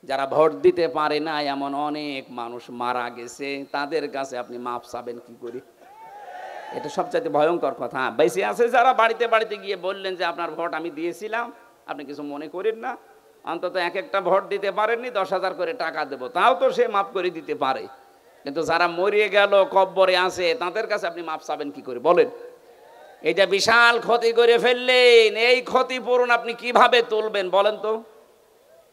যারা ভোট দিতে পারে না এমন অনেক মানুষ মারা গেছে, তাদের কাছে আপনি মাপ চাবেন কি করে? এটা সবচাইতে ভয়ঙ্কর কথা। বেশি আছে যারা বাড়িতে বাড়িতে গিয়ে বললেন যে আপনার ভোট আমি দিয়েছিলাম, আপনি কিছু মনে করেন না, অন্তত এক একটা ভোট দিতে পারেননি, 10,000 করে টাকা দেবো, তাও তো সে মাফ করে দিতে পারে। কিন্তু যারা মরিয়ে গেল, কব্বরে আছে, তাদের কাছে আপনি মাফ চাবেন কি করে বলেন? এটা বিশাল ক্ষতি করে ফেললেন, এই ক্ষতিপূরণ আপনি কিভাবে তুলবেন বলেন তো?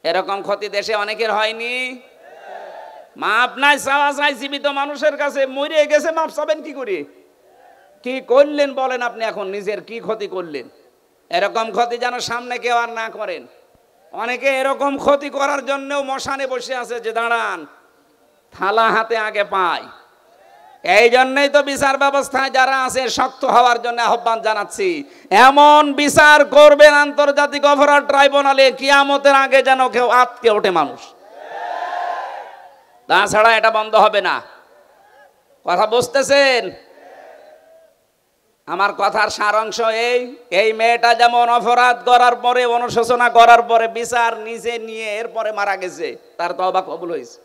এরকম ক্ষতি দেশে অনেকের হয়নি? মাপ নাই চাওয়া চাই জীবিত মানুষের কাছে, মরিয়ে গেছে, মাপ চাবেন কি করে? কি করলেন বলেন আপনি? এখন নিজের কি ক্ষতি করলেন? এরকম ক্ষতি যেন সামনে কেউ আর না করেন। অনেকে এরকম ক্ষতি করার জন্যও মশানে বসে আছে যে দাঁড়ান, থালা হাতে আগে পায়। এই জন্যই তো বিচার ব্যবস্থায় যারা আছে শক্ত হওয়ার জন্য আহ্বান জানাচ্ছি। এমন বিচার করবেন আন্তর্জাতিক অপরাধ ট্রাইব্যুনালে, কিয়ামতের আগে যেন কেউ আটকে ওঠে মানুষ। তাছাড়া এটা বন্ধ হবে না। কথা বুঝতেছেন? আমার কথার সারাংশ এই মেয়েটা যেমন অপরাধ করার পরে, অনুশোচনা করার পরে বিচার নিজে নিয়ে এরপরে মারা গেছে, তার তওবা কবুল হয়েছে।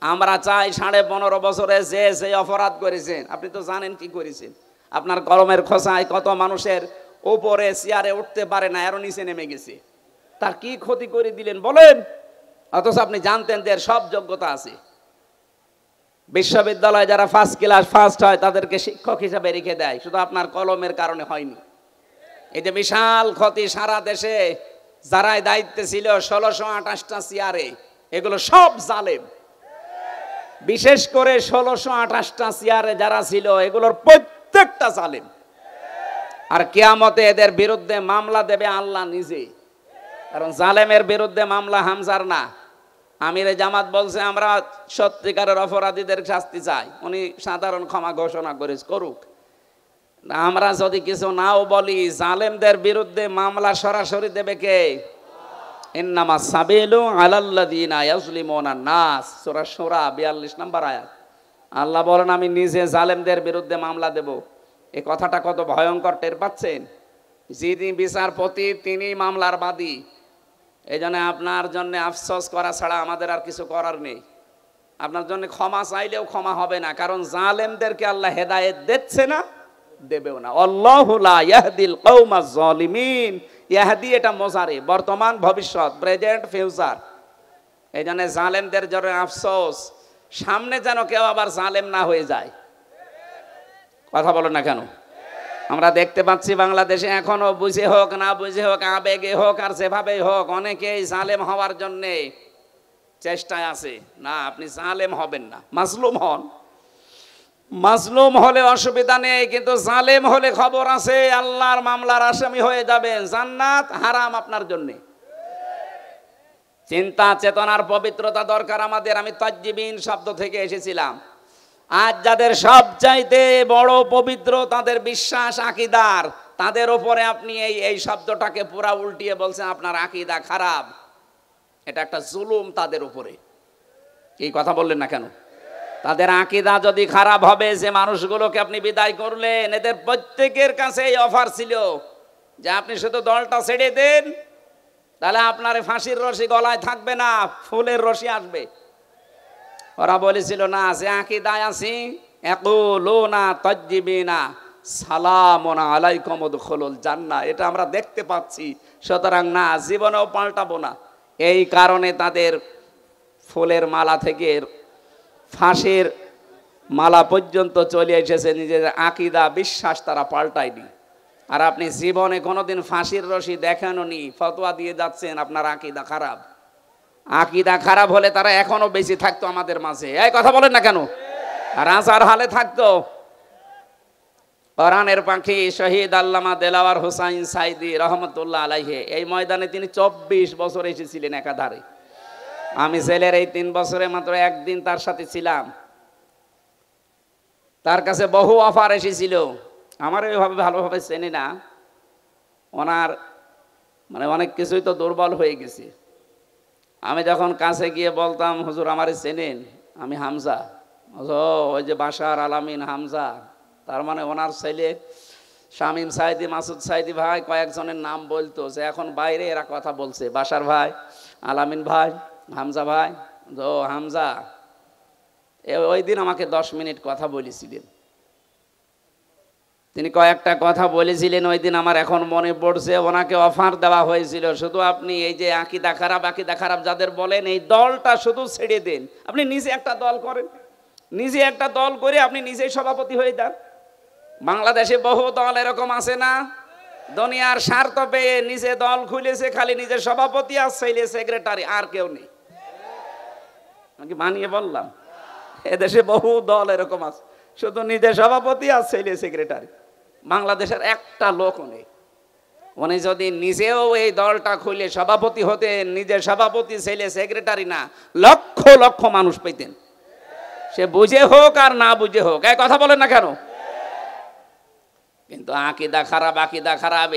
আমরা চাই 15.5 বছরে যে যে অপরাধ করেছেন, আপনি তো জানেন কি করেছেন। আপনার কলমের খোঁচায় কত মানুষের উপরে চেয়ারে উঠতে পারে না, এরও নিচে নেমে গেছে। তার কি ক্ষতি করে দিলেন বলেন? অথচ আপনি জানতেন যে সব যোগ্যতা আছে। বিশ্ববিদ্যালয়ে যারা ফার্স্ট ক্লাস ফার্স্ট হয় তাদেরকে শিক্ষক হিসাবে রেখে দেয়, শুধু আপনার কলমের কারণে হয়নি। এই যে বিশাল ক্ষতি সারা দেশে যারাই দায়িত্বে ছিল, 1628টা চেয়ারে, এগুলো সব জালেম। বিশেষ করে 1628টা চেয়ারে যারা ছিল, এগুলোর প্রত্যেকটা জালেম। আর কিয়ামতে এদের বিরুদ্ধে মামলা দেবে আল্লাহ নিজে। কারণ জালেমের বিরুদ্ধে মামলা হামজার না। আমিরে জামাত বলছে আমরা সত্যিকারের অপরাধীদের শাস্তি চাই, উনি সাধারণ ক্ষমা ঘোষণা করুক। আমরা যদি কিছু নাও বলি, জালেমদের বিরুদ্ধে মামলা সরাসরি দেবে কে? ইন্নামা সাবিলু আলাল্লাযিনা ইয়াজলিমুনা নাস, সূরা শূরা 42 নম্বর আয়াত। আল্লাহ বলেন আমি নিজে জালেমদের বিরুদ্ধে মামলা দেব। এই কথাটা কত ভয়ঙ্কর টের পাচ্ছেন? যিনি বিচারপতি তিনি মামলার বাদী। এই জন্য আপনার জন্য আফসোস করা ছাড়া আমাদের আর কিছু করার নেই। আপনার জন্য ক্ষমা চাইলেও ক্ষমা হবে না, কারণ জালেমদেরকে আল্লাহ হেদায়েত দিচ্ছে না, দেবেও না। আল্লাহু লা ইয়াহদিল কওমাজ জালিমিন। ইয়াহদি এটা মোজারে, বর্তমান ভবিষ্যৎ, প্রেজেন্ট ফিউচার। এই জন্য জালেমদের জন্য আফসোস, সামনে যেন কেউ আবার জালেম না হয়ে যায়। কথা বলো না কেন? আমরা দেখতে পাচ্ছি বাংলাদেশে এখনো বুঝে হোক না বুঝে হোক, আবেগে হোক আর যেভাবেই হোক, অনেকেই জালেম হওয়ার জন্যে চেষ্টায় আছে। না, আপনি জালেম হবেন না, মাজলুম হন। মাজলুম হলে অসুবিধা নেই, কিন্তু জালেম হলে খবর আছে, আল্লাহর মামলার আসামি হয়ে যাবেন, জান্নাত হারাম আপনার জন্য। চিন্তা চেতনার পবিত্রতা দরকার আমাদের। আমি তাজ্জিবিন শব্দ থেকে এসেছিলাম। আজ যাদের সবচাইতে বড় পবিত্র তাদের বিশ্বাস আকীদার, তাদের উপরে আপনি এই শব্দটাকে পুরা উল্টিয়ে বলছেন আপনার আকীদা খারাপ। এটা একটা জুলুম তাদের উপরে। এই কথা বললেন না কেন? তাদের আকীদা যদি খারাপ হবে, যে মানুষগুলোকে আপনি বিদায় করলেন, এদের প্রত্যেকের কাছে এই অফার ছিল যে আপনি শুধু দলটা ছেড়ে দেন, তাহলে আপনার ফাঁসির রশি গলায় থাকবে না, ফুলের রশি আসবে। ওরা বলেছিল না, যে আকীদায় আছি, ইয়াকুলুনা তাজ্জিবিনা সালামুন আলাইকুম উদখুলুল জান্নাহ, এটা আমরা দেখতে পাচ্ছি, সুতরাং না, জীবনেও পাল্টাবো না। এই কারণে তাদের ফুলের মালা থেকে ফাঁসির মালা পর্যন্ত চলে এসেছে, নিজের আকীদা বিশ্বাস তারা পাল্টায়নি। আর আপনি জীবনে কোনোদিন ফাঁসির রশি দেখানোনি, ফতোয়া দিয়ে যাচ্ছেন আপনার আকীদা খারাপ। আকীদা খারাপ হলে তারা এখনো বেঁচে থাকতো আমাদের মাঝে। এই কথা বলেন না কেন? রাজার হালে থাকতো। কোরআনের পাখি শহীদ আল্লামা দেলাওয়ার হোসাইন সাইদি রহমতুল্লাহ আলাইহি, এই ময়দানে তিনি 24 বছর এসেছিলেন একাধারে। আমি জেলের এই 3 বছরে মাত্র একদিন তার সাথে ছিলাম। তার কাছে বহু অফার এসেছিল। আমার এইভাবে ভালোভাবে চেনে না, ওনার মানে অনেক কিছুই তো দুর্বল হয়ে গেছে। আমি যখন কাছে গিয়ে বলতাম, হুজুর আমারে চেনেন, আমি হামজা। ওই যে বাশার আলামিন হামজা, তার মানে ওনার ছেলে শামীম সাইদি, মাসুদ সাইদি ভাই, কয়েকজনের নাম বলতো, যে এখন বাইরে এরা কথা বলছে, বাশার ভাই, আলামিন ভাই, হামজা ভাই। ও হামজা, ওই দিন আমাকে 10 মিনিট কথা বলেছিলেন। তিনি কয়েকটা কথা বলেছিলেন ওই দিন, আমার এখন মনে পড়ছে। ওনাকে অফার দেওয়া হয়েছিল, শুধু আপনি এই যে আকিদা খারাপ যাদের বলেন, এই দলটা শুধু ছেড়ে দেন, আপনি নিজে একটা দল করেন, নিজে একটা দল করে আপনি নিজেই সভাপতি হয়ে যান। বাংলাদেশে বহু দল এরকম আছে না, দুনিয়ার স্বার্থ পেয়ে নিজে দল খুলেছে, খালি নিজের সভাপতি আর ছেলে সেক্রেটারি, আর কেউ নেই। আমি বানিয়ে বললাম? এদেশে বহু দল এরকম আছে, শুধু নিজের সভাপতি আর ছেলে সেক্রেটারি। বাংলাদেশের একটা লোক নেই। উনি যদি নিজেও এই দলটা খুলে সভাপতি হতেন, নিজের সভাপতি ছেলে সেক্রেটারি না, লক্ষ লক্ষ মানুষ পেতেন, সে বুঝে হোক আর না বুঝে হোক। এই কথা বলেন না কেন? কিন্তু আকিদা খারাপ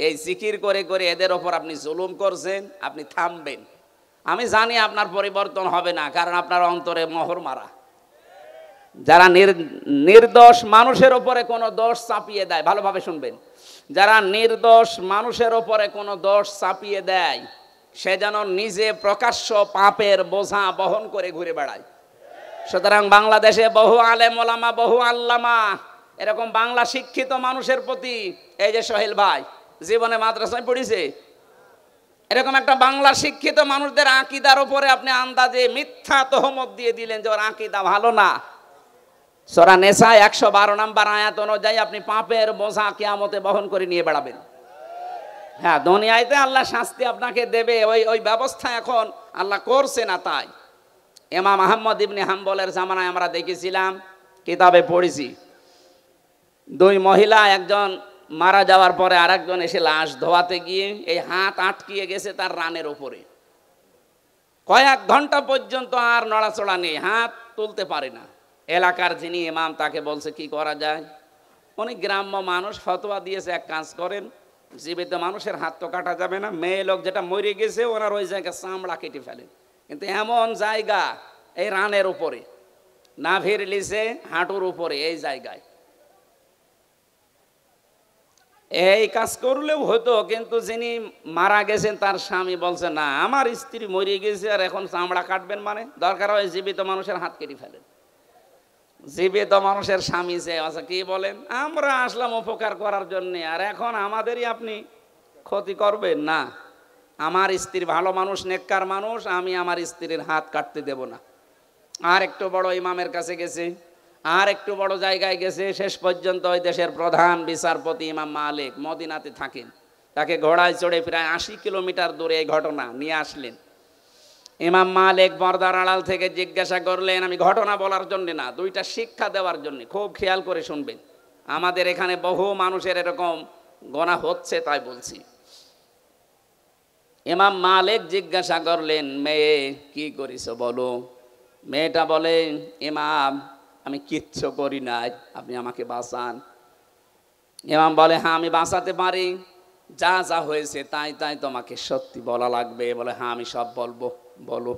এই জিকির করে করে এদের ওপর আপনি জুলুম করছেন, আপনি থামবেন। আমি জানি আপনার পরিবর্তন হবে না, কারণ আপনার অন্তরে মোহর মারা। যারা নির্দোষ মানুষের ওপরে কোনো দোষ চাপিয়ে দেয়, ভালোভাবে শুনবেন, যারা নির্দোষ মানুষের ওপরে কোনো দোষ চাপিয়ে দেয়, সে যেন নিজে প্রকাশ্য পাপের বোঝা বহন করে ঘুরে বেড়ায়। সুতরাং বাংলাদেশে বহু আলেম ওলামা, বহু আল্লামা, এরকম বাংলা শিক্ষিত মানুষের প্রতি, এই যে সোহেল ভাই জীবনে মাদ্রাসায় পড়েছে, এরকম একটা বাংলা শিক্ষিত মানুষদের আকিদার উপরে আপনি আন্দাজে মিথ্যা তহমত দিয়ে দিলেন যে ওর আকিদা ভালো না। সূরা নিসা 112 নম্বর আয়াত অনুযায়ী আপনি পাপের বোঝা কিয়ামতে বহন করে নিয়ে বেড়াবেন। হ্যাঁ, দুনিয়াতে আল্লাহ শাস্তি আপনাকে দেবে, ওই ব্যবস্থা এখন আল্লাহ করছে না। তাই ইমাম আহমদ ইবনে হাম্বলের জামানায় আমরা দেখেছিলাম, কিতাবে পড়েছি, দুই মহিলা, একজন মারা যাওয়ার পরে আরেকজন এসে লাশ ধোয়াতে গিয়ে এই হাত আটকিয়ে গেছে তার রানের উপরে, কয়েক ঘন্টা পর্যন্ত আর নড়াচড়া নেই, হাত তুলতে পারে না। এলাকার যিনি ইমাম তাকে বলছে কি করা যায়। উনি গ্রাম্য মানুষ, ফতোয়া দিয়েছে এক কাজ করেন, জীবিত মানুষের হাত তো কাটা যাবে না, মেয়ে লোক যেটা মরে গেছে ওনার ওই জায়গায় চামড়া কেটে ফেলেন। কিন্তু এমন জায়গা এই রানের উপরে, নাভির নিচে হাঁটুর উপরে, এই জায়গায় এই কাজ করলেও হতো। কিন্তু যিনি মারা গেছেন তার স্বামী বলছে না, আমার স্ত্রী মরে গেছে আর এখন চামড়া কাটবেন, মানে দরকার হয় জীবিত মানুষের হাত কেটে ফেলেন। জীবিত মানুষের স্বামী যে আচ্ছা কি বলেন, আমরা আসলাম উপকার করার জন্য, আর এখন আমাদেরই আপনি ক্ষতি করবেন না। আমার স্ত্রী ভালো মানুষ, নেককার মানুষ, আমি আমার স্ত্রীর হাত কাটতে দেব না। আর একটু বড় ইমামের কাছে গেছে, আর একটু বড় জায়গায় গেছে, শেষ পর্যন্ত ওই দেশের প্রধান বিচারপতি ইমাম মালিক মদিনাতে থাকেন, তাকে ঘোড়ায় চড়ে প্রায় 80 কিলোমিটার দূরে এই ঘটনা নিয়ে আসলেন। ইমাম মালিক পর্দার আড়াল থেকে জিজ্ঞাসা করলেন, আমি ঘটনা বলার জন্য না, দুইটা শিক্ষা দেওয়ার জন্য, খুব খেয়াল করে শুনবেন, আমাদের এখানে বহু মানুষের এরকম গোনা হচ্ছে তাই বলছি। ইমাম মালিক জিজ্ঞাসা করলেন, মেয়ে কি করিস বলো। মেয়েটা বলে, ইমাম আমি কিচ্ছু করি নাই, আপনি আমাকে বাঁচান। ইমাম বলে, হ্যাঁ আমি বাঁচাতে পারি, যা যা হয়েছে তাই তাই তোমাকে সত্যি বলা লাগবে। বলে, হ্যাঁ আমি সব বলবো, বলো।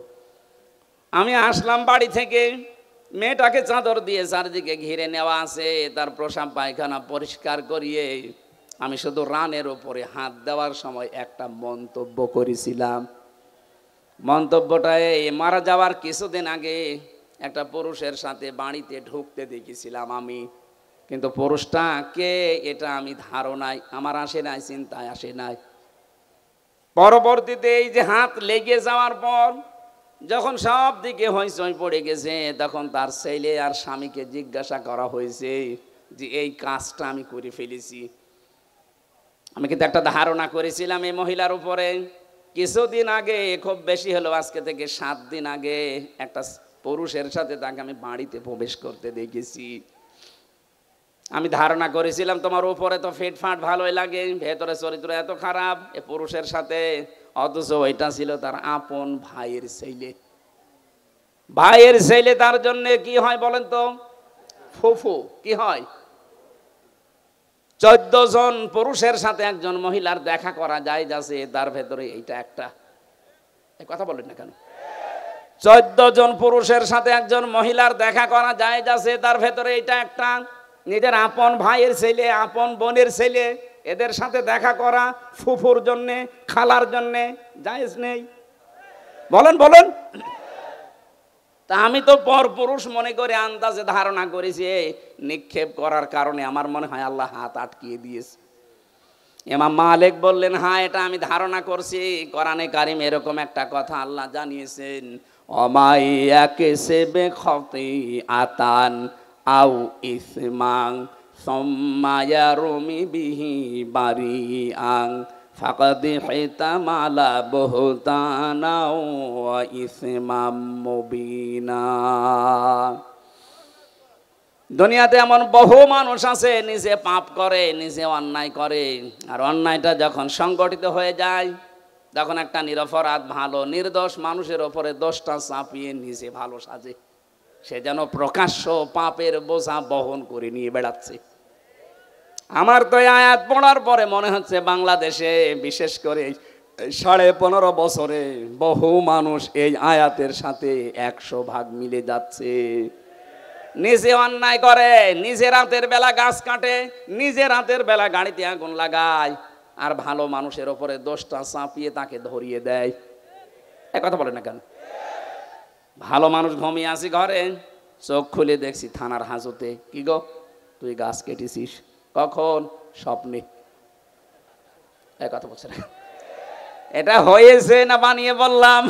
আমি আসলাম বাড়ি থেকে, মেয়েটাকে চাদর দিয়ে চারদিকে ঘিরে নেওয়া আছে, তার প্রসাব পায়খানা পরিষ্কার করিয়ে আমি শুধু রানের উপরে হাত দেওয়ার সময় একটা মন্তব্য করেছিলাম। মন্তব্যটায় মারা যাওয়ার কিছুদিন আগে একটা পুরুষের সাথে বাড়িতে ঢুকতে দেখেছিলাম আমি, কিন্তু পুরুষটা কে এটা আমি ধারণায় আমার আসে নাই, চিন্তায় আসে নাই। পরবর্তীতে এই যে হাত লেগে যাওয়ার পর যখন সব দিকে হইচই পড়ে গেছে, তখন তার ছেলে আর স্বামীকে জিজ্ঞাসা করা হয়েছে যে এই কাজটা আমি করে ফেলেছি। আমি কিন্তু একটা ধারণা করেছিলাম এই মহিলার উপরে। কিছুদিন আগে, খুব বেশি হলো আজকে থেকে 7 দিন আগে, একটা পুরুষের সাথে তাকে আমি বাড়িতে প্রবেশ করতে দেখেছি। আমি ধারণা করেছিলাম তোমার উপরে তো ফিটফাট ভালোই লাগে, ভেতরে চরিত্র এত খারাপ এ পুরুষের সাথে, অথচ ওইটা ছিল তার আপন ভাইয়ের ছেলে। ভাইয়ের ছেলে তার জন্য কি হয় বলেন তো, ফুফু। কি হয়? 14 জন পুরুষের সাথে একজন মহিলার দেখা করা যায় যাচ্ছে, তার ভেতরে এইটা একটা। কথা বলেন না কেন? 14 জন পুরুষের সাথে একজন মহিলার দেখা করা যায় যাচ্ছে, তার ভেতরে এইটা একটা। নিজের আপন ভাইয়ের ছেলে, আপন বোনের ছেলে, এদের সাথে দেখা করা ফুফুর জন্যে, খালার জন্যে জায়েজ নেই? বলেন বলেন। তা আমি তো পরপুরুষ মনে করে আন্দাজে ধারণা করেছি নিক্ষেপ করার কারণে আমার মনে হয় আল্লাহ হাত আটকিয়ে দিয়েছে। ইমাম মালিক বললেন, হ্যাঁ এটা আমি ধারণা করছি। কোরআনে কারিম এরকম একটা কথা আল্লাহ জানিয়েছেন, অমাইয়া কেসেবে খতিআতান আও ইসমাং সুম্মা রুমি বিহি বারিআন ফাকাদ হিতামালা বুহতানা ওয়া ইসমাম মুবিনা। দুনিয়াতে এমন বহু মানুষ আছে নিজে পাপ করে, নিজে অন্যায় করে, আর অন্যায়টা যখন সংগঠিত হয়ে যায় তখন একটা নিরপরাধ ভালো নির্দোষ মানুষের ওপরে দোষটা চাপিয়ে নিজে ভালো সাজে। সে যেন প্রকাশ্য পাপের বোঝা বহন করে নিয়ে বেড়াচ্ছে। আমার তো এই আয়াত পড়ার পরে মনে হচ্ছে বাংলাদেশে বিশেষ করে 15.5 বছরে বহু মানুষ এই আয়াতের সাথে 100 ভাগ মিলে যাচ্ছে। নিজে অন্যায় করে, নিজে রাতের বেলা গাছ কাটে, নিজে রাতের বেলা গাড়িতে আগুন লাগায়, আর ভালো মানুষের ওপরে দোষটা চাপিয়ে তাকে ধরিয়ে দেয়। কথা বলে না কেন? ভালো মানুষ ঘুমিয়ে আসি ঘরে, চোখ খুলে দেখছি থানার হাজতে, কি গো তুই গাছ কেটেছিস? কখন? স্বপ্নে। কথা বলছে না। এটা হয়েছে না বানিয়ে বললাম?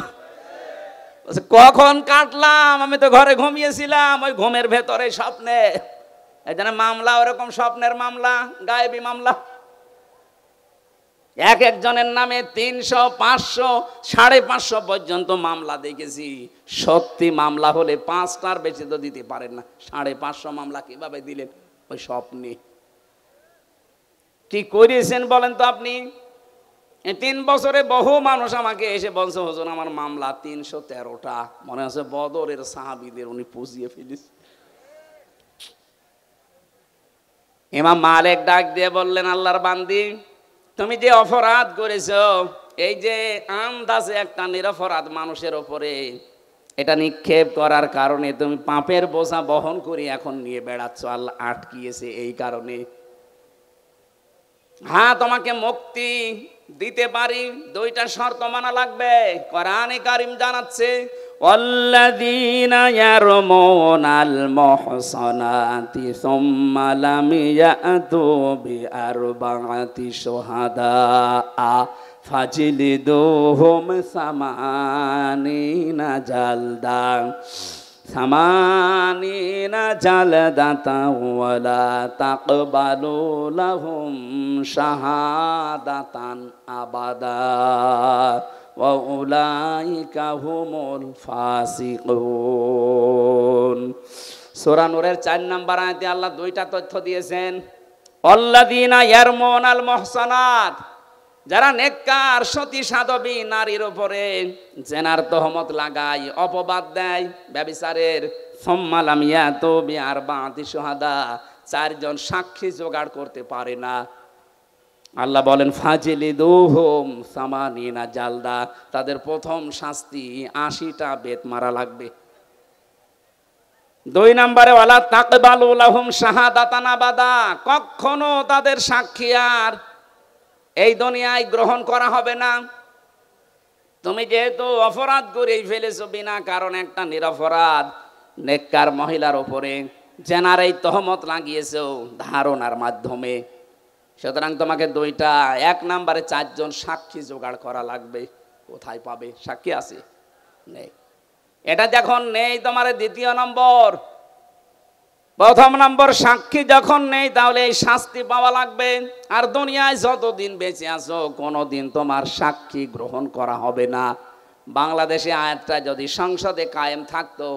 কখন কাটলাম? আমি তো ঘরে ঘুমিয়েছিলাম, ওই ঘুমের ভেতরে স্বপ্নে। এই জন্য মামলা ওরকম স্বপ্নের মামলা, গায়েবী মামলা। একজনের নামে 300, 500, 550 পর্যন্ত মামলা দেখেছি। সত্যি মামলা হলে 5টার বেশি তো দিতে পারেন না। 550 মামলা কিভাবে দিলেন? ওই স্বপ্নে। কি করেছেন বলেন তো আপনি? এই 3 বছরে বহু মানুষ আমাকে এসে বলছে, হুজুর আমার মামলা 313টা। মনে হচ্ছে বদরের সাহাবীদের উনি পুজিয়ে ফেলিস। ইমাম মালিক ডাক দিয়ে বললেন, আল্লাহর বান্দি, তুমি যে অপরাধ করেছো, এই যে আন্দাজে একটা নিরপরাধ মানুষের ওপরে এটা নিক্ষেপ করার কারণে তুমি পাপের বোঝা বহন করে এখন নিয়ে বেড়াচ্ছ, আল্লাহ আটকিয়েছে এই কারণে। হ্যাঁ, তোমাকে মুক্তি দিতে পারি, 2টা শর্ত মানা লাগবে। কোরআনে কারিম জানাচ্ছে, ওয়াল্লাযীনা ইয়ারমুনাল মুহসানাতি সুম্মা লাম ইয়াতু বিআরবাআতি শুহাদা ফাজলিদুহুম সামানিনা জালদা সামানিনা জালদাতা ওয়ালা তাকবালু লাহুম শাহাদাতান আবাদা ওয়া উলাইকা হুমুল ফাসিকুন। সূরা নূরের 4 নম্বর আয়াতে আল্লাহ 2টা তথ্য দিয়েছেন। আল্লাযীনা ইয়ারমুনাল মুহসানাত, যারা নেককার সতী সাধবী নারীর উপরে জেনার তহমত লাগায়, অপবাদ দেয় ব্যভিচারের, সুম্মা লাম ইয়াতু বিআরবাআতি শুহাদা, 4 জন সাক্ষী জোগাড় করতে পারে না, আল্লাহ বলেন ফাজলিদুহুম সামানিনা জালদা, তাদের প্রথম শাস্তি 80টা বেত মারা লাগবে। 2 নম্বরে ওয়ালা তাকবালু লাহুম শাহাদাতান আবাদা, কখনো তাদের সাক্ষী আর এই দুনিয়ায় গ্রহণ করা হবে না। তুমি যেহেতু অপরাধ করেই ফেলেছো বিনা কারণে, একটা নিরপরাধ নেককার মহিলার উপরে জেনার এই তহমত লাগিয়েছো ধারণার মাধ্যমে, সুতরাং তোমাকে 2টা, 1 নম্বরে 4 জন সাক্ষী জোগাড় করা লাগবে। কোথায় পাবে? সাক্ষী আছে? নেই। এটা যখন নেই তোমার 2য় নম্বর। 1ম নম্বর সাক্ষী যখন নেই, তাহলে এই শাস্তি পাওয়া লাগবে। আর দুনিয়ায় যতদিন বেঁচে আছো কোনোদিন তোমার সাক্ষী গ্রহণ করা হবে না। বাংলাদেশে আয়াতটা যদি সংসদে কায়েম থাকতো,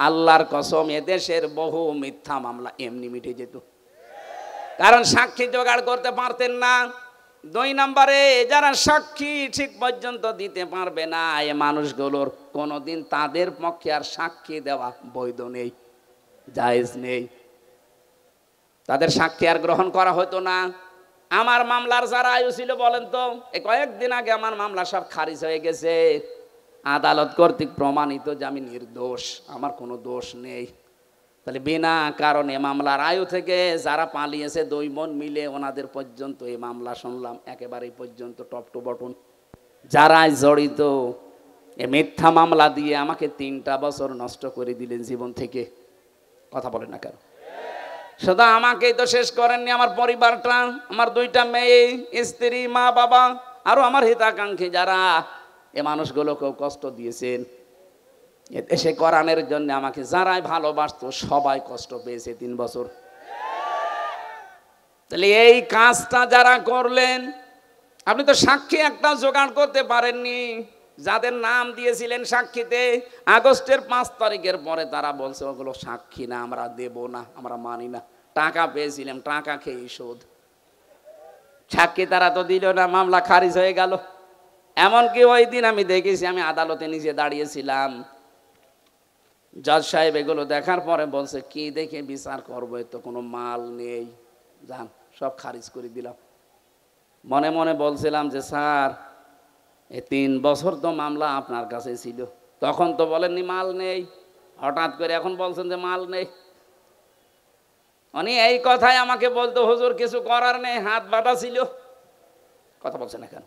আল্লাহর কসম এদেশের বহু মিথ্যা মামলা এমনি মিটে যেত, কারণ সাক্ষী জোগাড় করতে পারতেন না। 2 নম্বরে যারা সাক্ষী ঠিক পর্যন্ত দিতে পারবে না, এই মানুষগুলোর কোনোদিন তাদের পক্ষে আর সাক্ষী দেওয়া বৈধ নেই, জায়েজ নেই, তাদের সাক্ষী আর গ্রহণ করা হতো না। আমার মামলার যারা আয়ু ছিল বলেন তো, এই কয়েকদিন আগে আমার মামলা সব খারিজ হয়ে গেছে, আদালত কর্তৃক প্রমাণিত যে আমি নির্দোষ, আমার কোনো দোষ নেই। তাহলে বিনা কারণে মামলার আয়ু থেকে যারা পালিয়েছে 2 বোন মিলে, ওনাদের পর্যন্ত এই মামলা শুনলাম একেবারেই পর্যন্ত টপ টু বটন। যারা জড়িত এ মিথ্যা মামলা দিয়ে আমাকে 3টা বছর নষ্ট করে দিলেন জীবন থেকে। কথা বলেন না কেন? শুধু আমাকেই তো শেষ করেননি, আমার পরিবারটা, আমার 2টা মেয়ে, স্ত্রী, মা বাবা, আরো আমার হিতাকাঙ্ক্ষী যারা, এ মানুষগুলোকেও কষ্ট দিয়েছেন। এ দেশে কোরআনের জন্য আমাকে যারাই ভালোবাসতো সবাই কষ্ট পেয়েছে 3 বছর। তাহলে এই কাজটা যারা করলেন, আপনি তো সাক্ষী একটা জোগাড় করতে পারেননি। যাদের নাম দিয়েছিলেন সাক্ষীতে, আগস্টের 5 তারিখের পরে তারা বলছে ওগুলো সাক্ষী না, আমরা দেব না, আমরা মানি না। টাকা পেয়েছিলাম, টাকা খেয়ে শোধ। সাক্ষী তারা তো দিল না, মামলা খারিজ হয়ে গেল। এমনকি ওই দিন আমি দেখেছি, আমি আদালতে নিজে দাঁড়িয়েছিলাম, জজ সাহেব এগুলো দেখার পরে বলছে কি দেখে বিচার করবো, এ তো কোনো মাল নেই, যান সব খারিজ করে দিলাম। মনে মনে বলছিলাম যে স্যার, এই 3 বছর তো মামলা আপনার কাছে ছিল, তখন তো বলেননি মাল নেই, হঠাৎ করে এখন বলছেন যে মাল নেই। উনি এই কথাই আমাকে বলতো, হুজুর কিছু করার নেই, হাত বাঁধা ছিল। কথা বলছেন না কেন?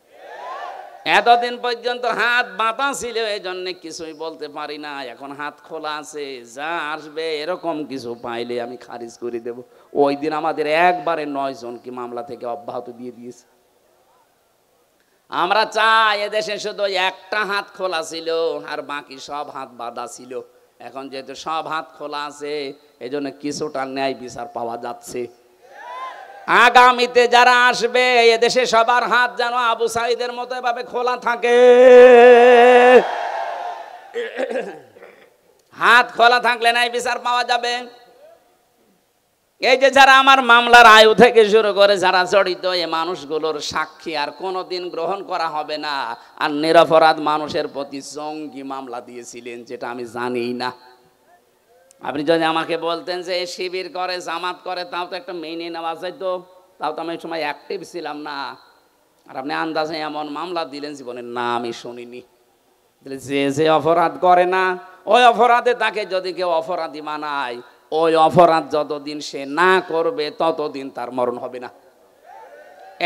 এতদিন পর্যন্ত হাত বাঁধা ছিল, এই জন্য কিছুই বলতে পারি না। এখন হাত খোলা আছে, যা আসবে এরকম কিছু পাইলে আমি খারিজ করে দেব। ওই দিন আমাদের একবারে 9 জনকে মামলা থেকে অব্যাহত দিয়ে দিয়েছে। আমরা চাই এদেশে শুধু একটা হাত খোলা ছিল, আর বাকি সব হাত বাঁধা ছিল। এখন যেহেতু সব হাত খোলা আছে, এই জন্য কিছুটা ন্যায় বিচার পাওয়া যাচ্ছে। আগামীতে যারা আসবে, এদেশে সবার হাত যেন আবু সাঈদের মতো এভাবে খোলা থাকে। হাত খোলা থাকলে ন্যায় বিচার পাওয়া যাবে। এই যে যারা আমার মামলার আয়ু থেকে শুরু করে যারা জড়িত, এই মানুষগুলোর সাক্ষী আর কোনোদিন গ্রহণ করা হবে না। আর নিরপরাধ মানুষের প্রতি জঙ্গি মামলা দিয়েছিলেন, যেটা আমি জানি না। আপনি যদি আমাকে বলতেন যে শিবির করে, জামাত করে, তাও তো একটা মেনে নেওয়া যাইতো, তাও তো আমি সময় অ্যাক্টিভ ছিলাম না। আর আপনি আন্দাজে এমন মামলা দিলেন, জীবনের না আমি শুনিনি। যে যে অপরাধ করে না, ওই অপরাধে তাকে যদি কেউ অপরাধী মানায়, ওই অপরাধ যতদিন সে না করবে ততদিন তার মরণ হবে না।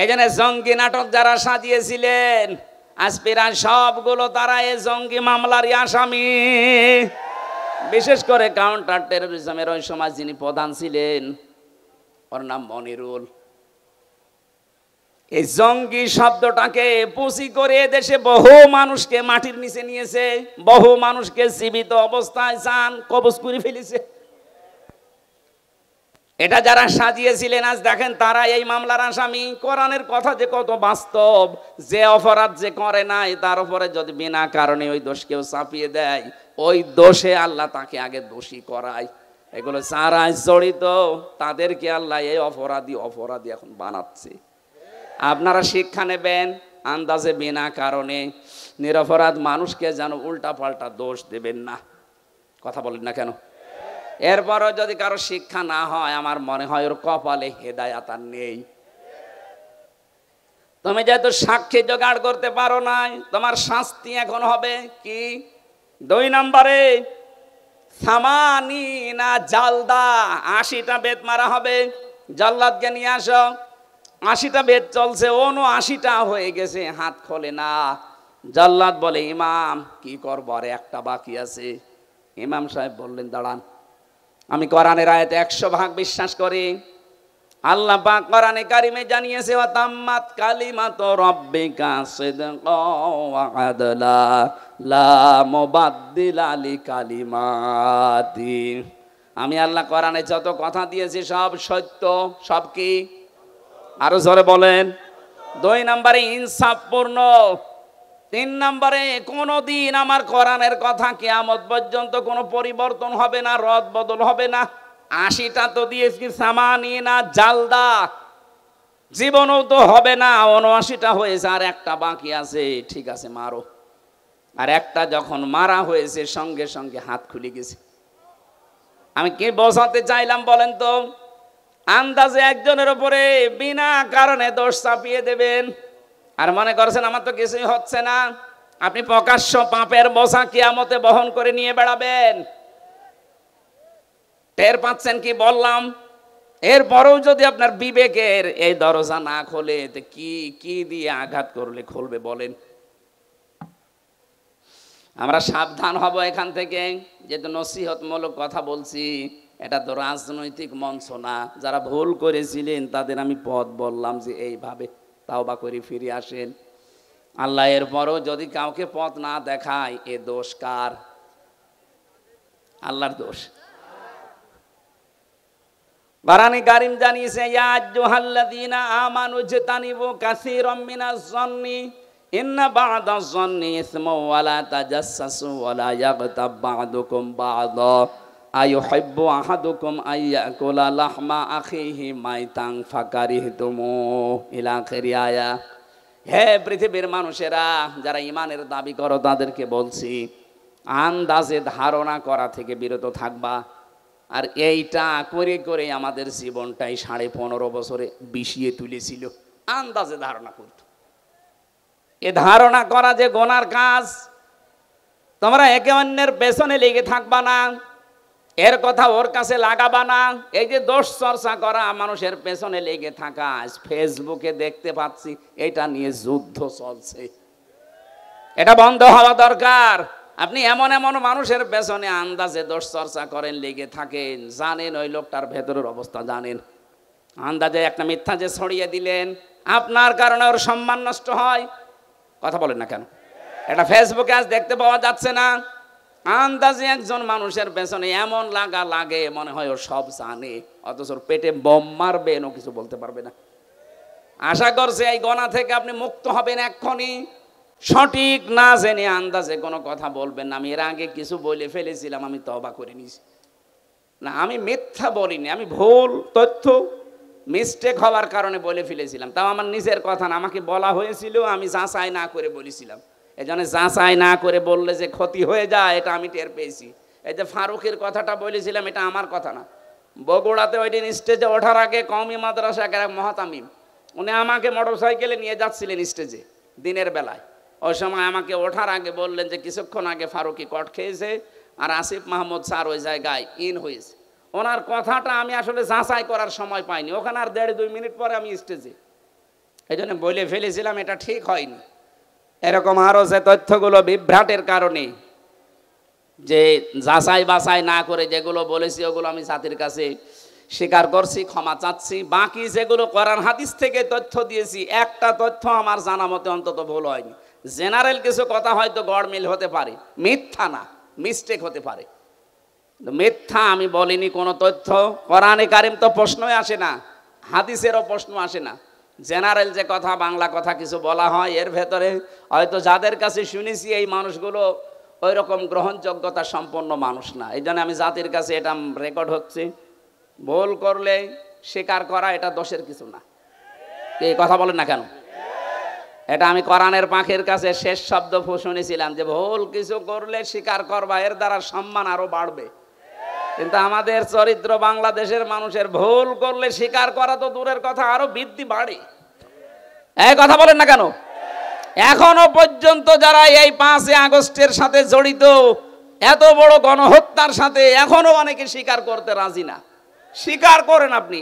এই জন্য জঙ্গি নাটক যারা সাজিয়েছিলেন, আজ প্রায় সবগুলো তারা এই জঙ্গি মামলারই আসামি। বিশেষ করে কাউন্টার টেরোরিজমের ওই সময় যিনি প্রধান ছিলেন, ওর নাম মনিরুল। এই জঙ্গি শব্দটাকে পুঁজি করে দেশে বহু মানুষকে মাটির নিচে নিয়েছে, বহু মানুষকে জীবিত অবস্থায় জান কবজ করে ফেলেছে। এটা যারা সাজিয়েছিলেন, আজ দেখেন তারা এই মামলার আসামি। কোরআনের কথা যে কত বাস্তব, যে অপরাধ যে করে নাই তার উপরে যদি বিনা কারণে ওই দোষ কেউ চাপিয়ে দেয়, ওই দোষে আল্লাহ তাকে আগে দোষী করায়। এগুলো যারা জড়িত তাদেরকে আল্লাহ এই অপরাধী এখন বানাচ্ছে। আপনারা শিক্ষা নেবেন, আন্দাজে বিনা কারণে নিরপরাধ মানুষকে যেন উল্টা পাল্টা দোষ দেবেন না। কথা বলেন না কেন? এরপরও যদি কারো শিক্ষা না হয়, আমার মনে হয় ওর কপালে হেদায়াত আর নেই। তুমি যেহেতু সাক্ষী জোগাড় করতে পারো নাই, তোমার শাস্তি এখন হবে কি? 2 নম্বরে সামানিনা জালদা, 80টা বেত মারা হবে। জাল্লাদকে নিয়ে আসো। 80টা বেত চলছে, 79টা হয়ে গেছে, হাত খোলে না। জাল্লাদ বলে, ইমাম কি করবো, আর একটা বাকি আছে। ইমাম সাহেব বললেন, দাঁড়ান, আমি কোরআনের আয়াতে 100 ভাগ বিশ্বাস করি। আল্লাহ পাক কোরআনে কারিমে জানিয়েছে, ওয়া তাম্মাত কালিমাতু রাব্বিকা সিদকাও ওয়া আদলা লা মুবাদদিলা লিকালিমাতি। আমি আল্লাহ কোরআনে যত কথা দিয়েছি সব সত্য। সব কি? আরো জোরে বলেন। 2 নম্বরে ইনসাফপূর্ণ। 3 নম্বরে কোনদিন আমার কোরআনের কথা কিয়ামত পর্যন্ত কোনো পরিবর্তন হবে না, রদ বদল হবে না। 80টা তো দিয়েছি, সামানিনা জালদা, জীবনও তো হবে না। 79টা হয়েছে, আর একটা বাকি আছে। ঠিক আছে, মারো। আর একটা যখন মারা হয়েছে, সঙ্গে সঙ্গে হাত খুলে গেছে। আমি কি বোঝাতে চাইলাম বলেন তো? আন্দাজে একজনের উপরে বিনা কারণে দোষ চাপিয়ে দেবেন, আর মনে করছেন আমার তো কিছুই হচ্ছে না। আপনি প্রকাশ্য পাপের বোঝা কিয়ামতে বহন করে নিয়ে বেড়াবেন। টের পাচ্ছেন কি বললাম? এরপরেও যদি আপনার বিবেকের এই দরজা না খোলে, কি কি দিয়ে আঘাত করলে খুলবে বলেন? আমরা সাবধান হব এখান থেকে, যেহেতু নসিহতমূলক কথা বলছি, এটা তো রাজনৈতিক মঞ্চ না। যারা ভুল করেছিলেন তাদের আমি পথ বললাম যে এইভাবে তাওবা করে ফিরে আসেন। আল্লাহ এরপরও যদি কাউকে পথ না দেখায়, এ দোষ কার? আল্লাহর দোষ। কোরআনে কারীম জানিয়েছে, ইয়া আইয়ুহাল্লাযীনা আমানু ইজতানিবু কাসীরাম মিনাজ যন্নি ইন্না বা'দাজ যন্নি ইসমুন ওয়া লা তাজাসসাসু ওয়া লা ইয়াগতাব বা'দুকুম বা'দা আইয়ুহিব্বু আহাদুকুম আইয়াকুলা লাহমা আখিহি মাইতান ফাকারিহতুমু ইলা আখিরি আয়া। হে পৃথিবীর মানুষেরা, যারা ঈমানের দাবি করো তাদেরকে বলছি, আন্দাজে ধারণা করা থেকে বিরত থাকবা। আর এইটা করে করে আমাদের জীবনটাই 15.5 বছরে বিষিয়ে তুলেছিল। আন্দাজে ধারণা করত। এ ধারণা করা যে গোনার কাজ, তোমরা একে অন্যের পেছনে লেগে থাকবা না, এর কথা ওর কাছে লাগাবা না। এই যে দোষ চর্চা করা, মানুষের পেছনে লেগে থাকা, ফেসবুকে দেখতে পাচ্ছি এটা নিয়ে যুদ্ধ চলছে। এটা বন্ধ হওয়া দরকার। আপনি এমন এমন মানুষের পেছনে আন্দাজে দোষ চর্চা করেন, লেগে থাকেন, জানেন ওই লোকটার ভেতরের অবস্থা জানেন, আন্দাজে একটা মিথ্যা যে ছড়িয়ে দিলেন, আপনার কারণে ওর সম্মান নষ্ট হয়। কথা বলেন না কেন? এটা ফেসবুকে আজ দেখতে পাওয়া যাচ্ছে না? আন্দাজে একজন মানুষের পেছনে এমন লাগা লাগে মনে হয় ও সব জানে, অথচ ওর পেটে বোম মারবে, ও কিছু বলতে পারবে না। আশা করছে এই গোনা থেকে আপনি মুক্ত হবেন এক্ষুনি। সঠিক না জেনে আন্দাজে কোনো কথা বলবেন না। আমি এর আগে কিছু বলে ফেলেছিলাম, আমি তওবা করে নিয়েছি। না, আমি মিথ্যা বলিনি, আমি ভুল তথ্য মিস্টেক হওয়ার কারণে বলে ফেলেছিলাম। তাও আমার নিজের কথা না, আমাকে বলা হয়েছিল, আমি যাচাই না করে বলেছিলাম। এই জন্য যাচাই না করে বললে যে ক্ষতি হয়ে যায়, এটা আমি টের পেয়েছি। এই যে ফারুকের কথাটা বলেছিলাম, এটা আমার কথা না। বগুড়াতে ওই দিন স্টেজে ওঠার আগে কওমি মাদ্রাসার এক মহাতামিম, উনি আমাকে মোটরসাইকেলে নিয়ে যাচ্ছিলেন স্টেজে দিনের বেলায়। ওই সময় আমাকে ওঠার আগে বললেন যে কিছুক্ষণ আগে ফারুকি কট খেয়েছে আর আসিফ মাহমুদ স্যার ওই জায়গায় ইন হয়েছে। ওনার কথাটা আমি আসলে যাচাই করার সময় পাইনি। ওখানে আর 1.5-2 মিনিট পরে আমি স্টেজে, এই জন্য বলে ফেলেছিলাম, এটা ঠিক হয়নি। এরকম আরও যে তথ্যগুলো বিভ্রাটের কারণে, যে যাচাই বাছাই না করে যেগুলো বলেছি, ওগুলো আমি জাতির কাছে স্বীকার করছি, ক্ষমা চাচ্ছি। বাকি যেগুলো কোরআন হাদিস থেকে তথ্য দিয়েছি, একটা তথ্য আমার জানা মতে অন্তত ভুল হয়নি। জেনারেল কিছু কথা হয়তো গড়মিল হতে পারে, মিথ্যা না, মিস্টেক হতে পারে। মিথ্যা আমি বলিনি কোনো তথ্য। কোরআনে কারিম তো প্রশ্নই আসে না, হাদিসেরও প্রশ্ন আসে না। জেনারেল যে কথা, বাংলা কথা কিছু বলা হয়, এর ভেতরে হয়তো যাদের কাছে শুনেছি এই মানুষগুলো ওই রকম গ্রহণযোগ্যতা সম্পন্ন মানুষ না। এই জন্য আমি জাতির কাছে এটা রেকর্ড হচ্ছে, ভুল করলে স্বীকার করা এটা দোষের কিছু না। এই কথা বলেন না কেন? এটা আমি কোরআনের পাখির কাছে শেষ শব্দ শুনেছিলাম যে ভুল কিছু করলে স্বীকার করবা, এর দ্বারা সম্মান আরো বাড়বে। কিন্তু আমাদের চরিত্র, বাংলাদেশের মানুষের ভুল করলে স্বীকার করা তো দূরের কথা, আরো বৃদ্ধি বাড়ে। এই কথা বলেন না কেন? এখনো পর্যন্ত যারা এই 5 আগস্টের সাথে জড়িত, এত বড় গণহত্যার সাথে, এখনো অনেকে স্বীকার করতে রাজি না। স্বীকার করেন, আপনি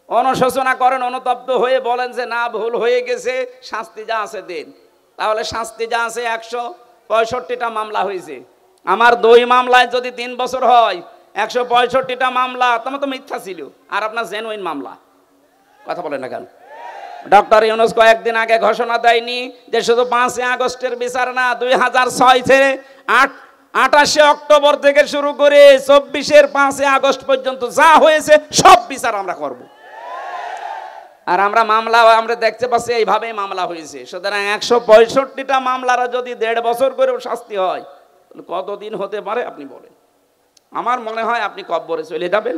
অনুশোচনা করেন, অনুতপ্ত হয়ে বলেন যে না, ভুল হয়ে গেছে, শাস্তি যা আছে দেন। তাহলে শাস্তি যা আছে, 165টা মামলা হয়েছে। আমার 2 মামলায় যদি 3 বছর হয়, 165টা মামলা তোমার তো মিথ্যা ছিল, আর আপনার জেনুইন মামলা। কথা বলেন না কেন? ডক্টর ইউনূস কয়েকদিন আগে ঘোষণা দেয়নি যে শুধু 5 আগস্টের বিচার না, 2006 থেকে 28 অক্টোবর থেকে শুরু করে 24-এর 5 আগস্ট পর্যন্ত যা হয়েছে সব বিচার আমরা করব। আর আমরা মামলা আমরা দেখতে পাচ্ছি এইভাবেই মামলা হয়েছে। সুতরাং 165টা মামলারা যদি 1.5 বছর করেও শাস্তি হয়, তাহলে কতদিন হতে পারে আপনি বলেন? আমার মনে হয় আপনি কব্বরে চলে যাবেন,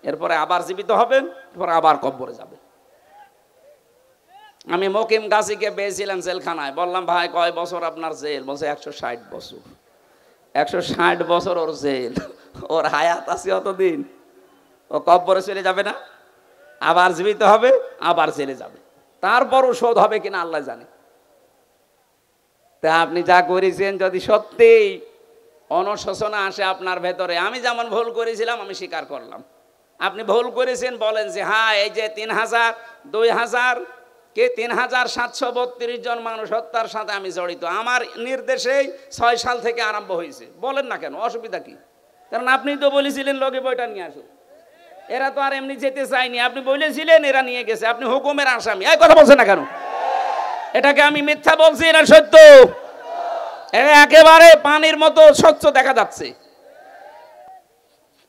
এরপরে আবার জীবিত হবেন, এরপরে আবার কব্বরে যাবেন। আমি মকিম গাজীকে পেয়েছিলাম জেলখানায়, বললাম ভাই কয় বছর আপনার জেল? বলছে 160 বছর। 160 বছর ওর জেল, ওর হায়াত আছে অতদিন, ও কব্বরে চলে যাবে না? আবার জীবিত হবে, আবার জেলে যাবে, তারপরও শোধ হবে কিনা আল্লাহ জানে। তা আপনি যা করেছেন, যদি সত্যিই অনুশোচনা আসে আপনার ভেতরে, আমি যেমন ভুল করেছিলাম আমি স্বীকার করলাম, আপনি ভুল করেছেন, বলেন যে হ্যাঁ এই যে 3000, 2000 কে 3732 জন মানুষ হত্যার সাথে আমি জড়িত, আমার নির্দেশেই 6 সাল থেকে আরম্ভ হয়েছে। বলেন না কেন, অসুবিধা কি? কারণ আপনি তো বলেছিলেন লগে বইটা নিয়ে আসো। এরা তো আর এমনি যেতে চায়নি, আপনি বলেছিলেন, এরা নিয়ে গেছে। আপনি হুকুমের আসামি, এই কথা বলছেন না কেন? এটাকে আমি মিথ্যা বলছি না সত্য? একেবারে পানির মতো স্বচ্ছ দেখা যাচ্ছে।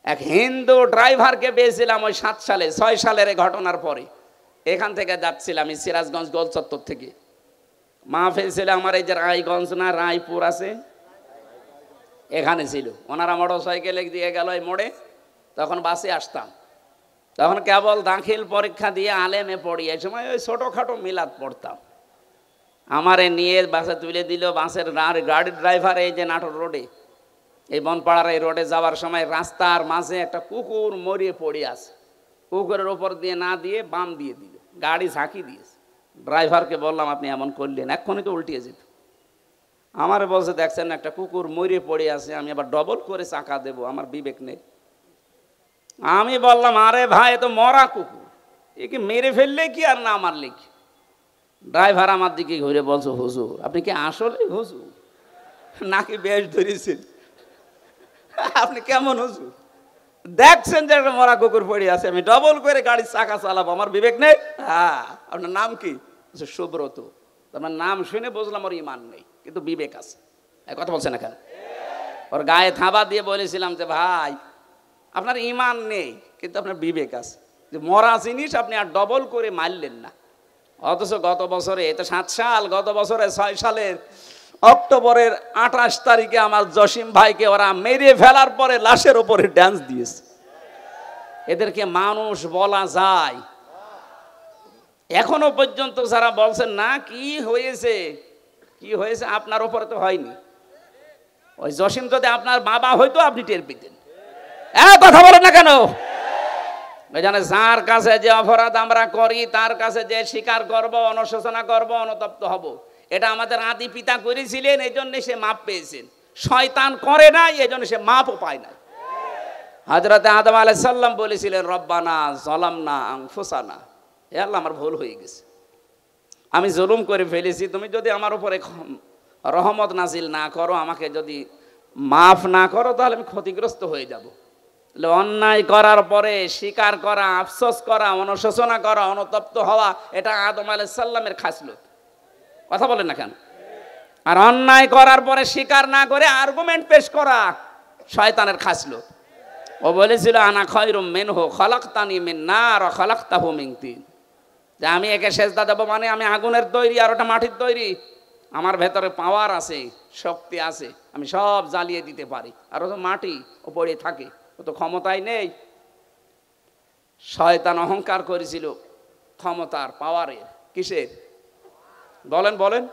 এক হিন্দু ড্রাইভারকে পেয়েছিলাম ওই 7 সালে, 6 সালের এই ঘটনার পরে। এখান থেকে যাচ্ছিলাম আমি সিরাজগঞ্জ গোল চত্বর থেকে, মাহফিল ছিল আমার এই যে রায়গঞ্জ না রায়পুর আছে, এখানে ছিল। ওনারা মোটর সাইকেলে দিয়ে গেল এই মোড়ে, তখন বাসে আসতাম। তখন কেবল দাখিল পরীক্ষা দিয়ে আলেমে পড়ি, এই সময় ওই ছোটোখাটো মিলাদ পড়তাম। আমারে নিয়ে বাসে তুলে দিল। বাসের গাড়ির ড্রাইভার এই যে নাটোর রোডে, এই বনপাড়ার এই রোডে যাওয়ার সময় রাস্তার মাঝে একটা কুকুর মরিয়ে পড়ে আছে, কুকুরের ওপর দিয়ে না দিয়ে বাম দিয়ে দিল, গাড়ি ঝাঁকি দিয়েছে। ড্রাইভারকে বললাম আপনি এমন করলেন, এক্ষুনি তো উল্টিয়ে যেত। আমারে বলছে দেখছেন একটা কুকুর মরিয়ে পড়ে আছে, আমি আবার ডবল করে চাকা দেবো, আমার বিবেক নেই। আমি বললাম আরে ভাই এ তো মরা কুকুর, একে মেরে ফেললে কি আর না মারলে কি? ড্রাইভার আমার দিকে ঘুরে বলছো হুজুর আপনি কি আসলে হুজুর নাকি বেশ ধরেছেন? আপনি কেমন হুজুর? দেখছেন যে একটা মরা কুকুর পড়ে আছে, আমি ডবল করে গাড়ির চাকা চালাবো, আমার বিবেক নেই? হ্যাঁ। আপনার নাম কি? সুব্রত। আমার নাম শুনে বুঝলাম ওর ইমান নেই, কিন্তু বিবেক আছে। কথা বলছেন না কেন? ওর গায়ে থাবা দিয়ে বলেছিলাম যে ভাই আপনার ইমান নেই কিন্তু আপনার বিবেক আছে, যে মরা জিনিস আপনি আর ডবল করে মারলেন না। অথচ গত বছরে, এটা 7 সাল, গত বছরে 6 সালের অক্টোবরের 28 তারিখে আমার জসিম ভাইকে ওরা মেরে ফেলার পরে লাশের উপরে ড্যান্স দিয়েছে। এদেরকে মানুষ বলা যায়? এখনো পর্যন্ত যারা বলছেন না কি হয়েছে কি হয়েছে, আপনার উপরে তো হয়নি। ওই জসিম যদি আপনার বাবা হয়তো আপনি টের পেতেন। কথা বলেন না কেন? জানে যার কাছে যে অপরাধ আমরা করি তার কাছে যে স্বীকার করব, অনুশোচনা করব, অনুতপ্ত হব, এটা আমাদের আদি পিতা করেছিলেন, এই জন্য সে মাপ পেয়েছেন। শয়তান করে নাই, এই জন্য সে মাপও পায় না। হযরতে আদম আলাইহিস সালাম বলেছিলেন রব্বানা যালামনা আনফুসানা, হে আল্লাহ আমার ভুল হয়ে গেছে, আমি জুলুম করে ফেলেছি, তুমি যদি আমার উপরে রহমত নাজিল না করো, আমাকে যদি মাফ না করো, তাহলে আমি ক্ষতিগ্রস্ত হয়ে যাব। অন্যায় করার পরে স্বীকার করা, আফসোস করা, অনুশোচনা করা, অনুতপ্ত হওয়া, এটা আদম আলাইহিস সালামের খাসলত। কথা বলেন না কেন? আর অন্যায় করার পরে স্বীকার না করে আর্গুমেন্ট পেশ করা শয়তানের খাসলত। ও বলেছিল আনা খায়রুম মিনহু খালাকতানি মিন নার ওয়া খালাকতাহু মিন তিন, যে আমি একে সেজদা দেব মানে আমি আগুনের তৈরি আর ওটা মাটির তৈরি, আমার ভেতরে পাওয়ার আছে, শক্তি আছে, আমি সব জ্বালিয়ে দিতে পারি, আর ও তো মাটি, ও পড়ে থাকে, ও তো ক্ষমতাই নেই। শয়তান অহংকার করেছিল ক্ষমতার, পাওয়ারের, কিসের? বলেন বলেন।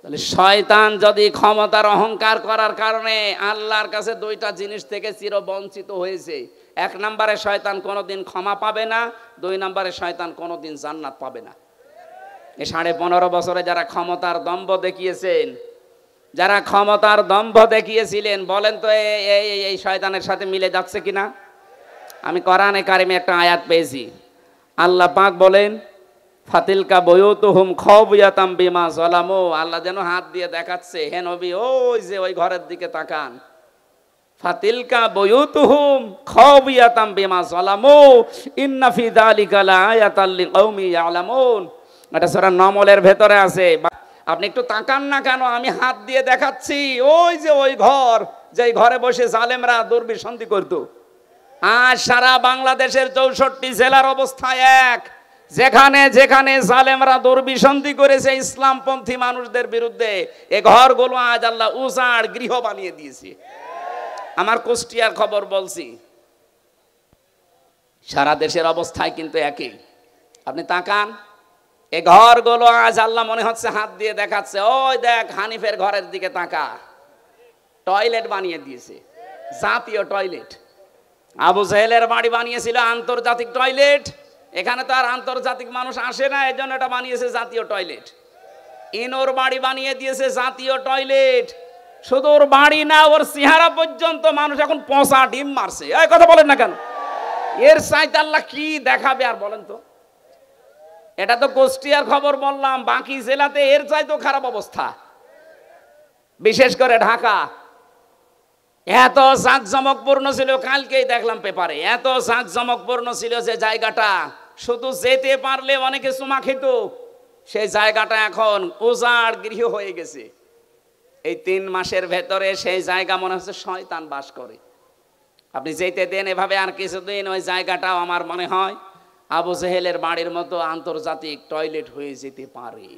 তাহলে শয়তান যদি ক্ষমতার অহংকার করার কারণে আল্লাহর কাছে 2টা জিনিস থেকে চিরবঞ্চিত হয়েছে, 1 নম্বরে শয়তান কোনোদিন ক্ষমা পাবে না, 2 নম্বরে শয়তান কোনোদিন জান্নাত পাবে না। এই 15.5 বছরে যারা ক্ষমতার দম্ভ দেখিয়েছেন, যারা ক্ষমতার দম্ভ দেখিয়েছিলেন, বলেন তো এই শয়তানের সাথে মিলে যাচ্ছে কিনা? আমি কোরআনে কারিমে একটা আয়াত পেয়েছি, আল্লাহ পাক বলেন ফাতিলকা বুয়ুতুহুম খাওবিয়াতাম বিমা যালামু, আল্লাহ যেন হাত দিয়ে দেখাচ্ছে, হে নবী ওই যে ওই ঘরের দিকে তাকান, ফাতিলকা বুয়ুতুহুম খাওবিয়াতাম বিমা যালামু ইন্না ফি যালিকা লাআয়াতাল লিকাউমি ইয়ালামুন। এটা সূরা নামলের ভেতরে আছে। আপনি একটু তাকান না কেন? আমি হাত দিয়ে দেখাচ্ছি, ওই যে ওই ঘর, যেই ঘরে বসে জালেমরা দুর্বিসন্ধি করত। আজ সারা বাংলাদেশের 64 জেলার অবস্থা এক, যেখানে যেখানে জালেমরা দুর্বিসন্ধি করেছে ইসলামপন্থী মানুষদের বিরুদ্ধে, এই ঘরগুলো আজ আল্লাহ উজাড় গৃহ বানিয়ে দিয়েছে। আমার কুষ্টিয়ার খবর বলছি, সারা দেশের অবস্থায় কিন্তু একই। আপনি তাকান, এই ঘরগুলো আজ আল্লাহ মনে হচ্ছে হাত দিয়ে দেখাচ্ছে, ওই দেখ হানিফের ঘরের দিকে তাকা, টয়লেট বানিয়ে দিয়েছে, জাতীয় টয়লেট। আবু জাহেলের বাড়ি বানিয়েছিল আন্তর্জাতিক টয়লেট, এখানে তো আর আন্তর্জাতিক মানুষ আসে না, এই জন্য এটা বানিয়েছে জাতীয় টয়লেট। ইনোর বাড়ি বানিয়ে দিয়েছে জাতীয় টয়লেট। শুধু ওর বাড়ি না, ওর চেহারা পর্যন্ত মানুষ এখন পচা ডিম মারছে। এই কথা বলেন না কেন? এর চাইতে আল্লাহ কি দেখাবে আর বলেন তো? এটা তো কুষ্টিয়ার খবর বললাম, বাকি জেলাতে এর চাইতো খারাপ অবস্থা, বিশেষ করে ঢাকা। এত জাঁকজমকপূর্ণ ছিল, কালকেই দেখলাম পেপারে, এত জাঁকজমকপূর্ণ ছিল যে জায়গাটা শুধু যেতে পারলে অনেকে চুমা খেত, সেই জায়গাটা এখন উজাড় গৃহ হয়ে গেছে। এই 3 মাসের ভেতরে সেই জায়গা মনে হচ্ছে শয়তান বাস করে। আপনি যেতে দেন এভাবে আর কিছুদিন, ওই জায়গাটাও আমার মনে হয় আবু জেহেলের বাড়ির মতো আন্তর্জাতিক টয়লেট হয়ে যেতে পারে।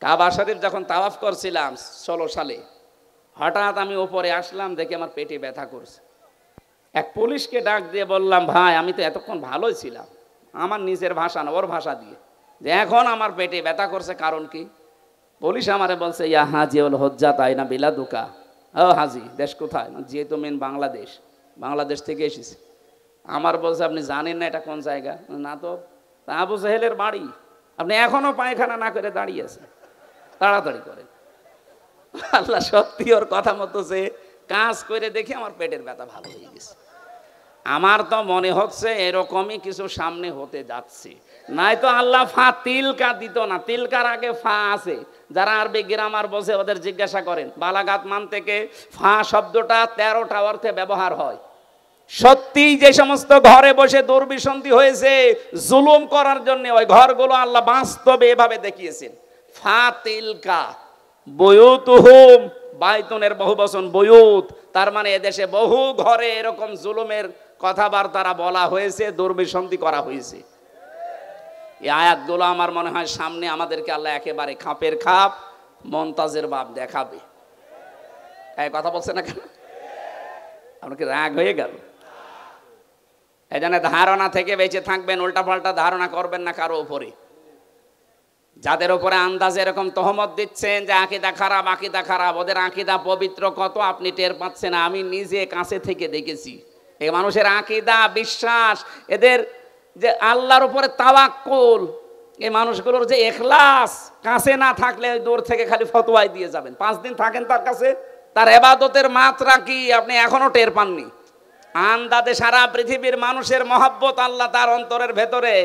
কাবা শরীফ যখন তাওয়াফ করছিলাম 16 সালে, হঠাৎ আমি উপরে আসলাম, দেখে আমার পেটে ব্যথা করছে। এক পুলিশকে ডাক দিয়ে বললাম, ভাই আমি তো এতক্ষণ ভালোই ছিলাম, আমার নিজের ভাষা না ওর ভাষা দিয়ে, যে এখন আমার পেটে ব্যথা করছে, কারণ কি? পুলিশ আমারে বলছে, ইয়া হাজি ওল হজ্জা তাই না বিলা দুকা। ও হাজি, দেশ কোথায়? যেহেতু মেন বাংলাদেশ, বাংলাদেশ থেকে এসেছি। আমার বলছে, আপনি জানেন না এটা কোন জায়গা? না তো। আবু জেহেলের বাড়ি, আপনি এখনো পায়খানা না করে দাঁড়িয়ে আছেন, তাড়াতাড়ি করেন। আল্লাহ সত্যি ওর কথা মতো যে কাজ করে দেখে আমার পেটের ব্যথা ভালো হয়ে গেছে। আমার তো মনে হচ্ছে এরকমই কিছু সামনে হতে যাচ্ছে, নাই তো আল্লাহ ফা তিলকা দিত না। তিলকার আগে ফা আছে, যারা আরবি গ্রামার বোঝে ওদের জিজ্ঞাসা করেন। বালাগাত মান থেকে ফা শব্দটা 13টা অর্থে ব্যবহার হয়। সত্যি যে সমস্ত ঘরে বসে দুর্বিসন্ধি হয়েছে জুলুম করার জন্য, ওই ঘরগুলো আল্লাহ বাস্তবে এভাবে দেখিয়েছেন। ফা তিলকা বয়ুতুহুম, বাইতুনের বহুবচন বয়ুত, তার মানে এদেশে বহু ঘরে এরকম জুলুমের কথাবার্তা বলা হয়েছে, দুর্বিসন্ধি করা হয়েছে। এই আয়াতগুলো আমার মনে হয় সামনে আমাদেরকে আল্লাহ একেবারে খাপের খাপ, মমতাজের বাপ দেখাবে। এই কথা বলছে না কেন? আপনাকে রাগ হয়ে গেল? এই জন্য ধারণা থেকে বেঁচে থাকবেন, উল্টাপাল্টা ধারণা করবেন না কারো উপরে। যাদের উপরে আন্দাজে এরকম তহমত দিচ্ছেন যে আকীদা খারাপ, আকীদা খারাপ, ওদের আকীদা পবিত্র কত আপনি টের পাচ্ছেন। আমি নিজে কাছে থেকে দেখেছি এই মানুষের আকীদা, বিশ্বাস, এদের যে আল্লাহর উপরে তাওয়াক্কুল, এই মানুষগুলোর যে ইখলাস, কাছে না থাকলে দূর থেকে খালি ফতোয়াই দিয়ে যাবেন। 5 দিন থাকেন তার কাছে, তার ইবাদতের মাত্রা কি আপনি এখনো টের পাননি। আন্দাজে সারা পৃথিবীর মানুষের মহব্বত আল্লাহ তার অন্তরের ভেতরে,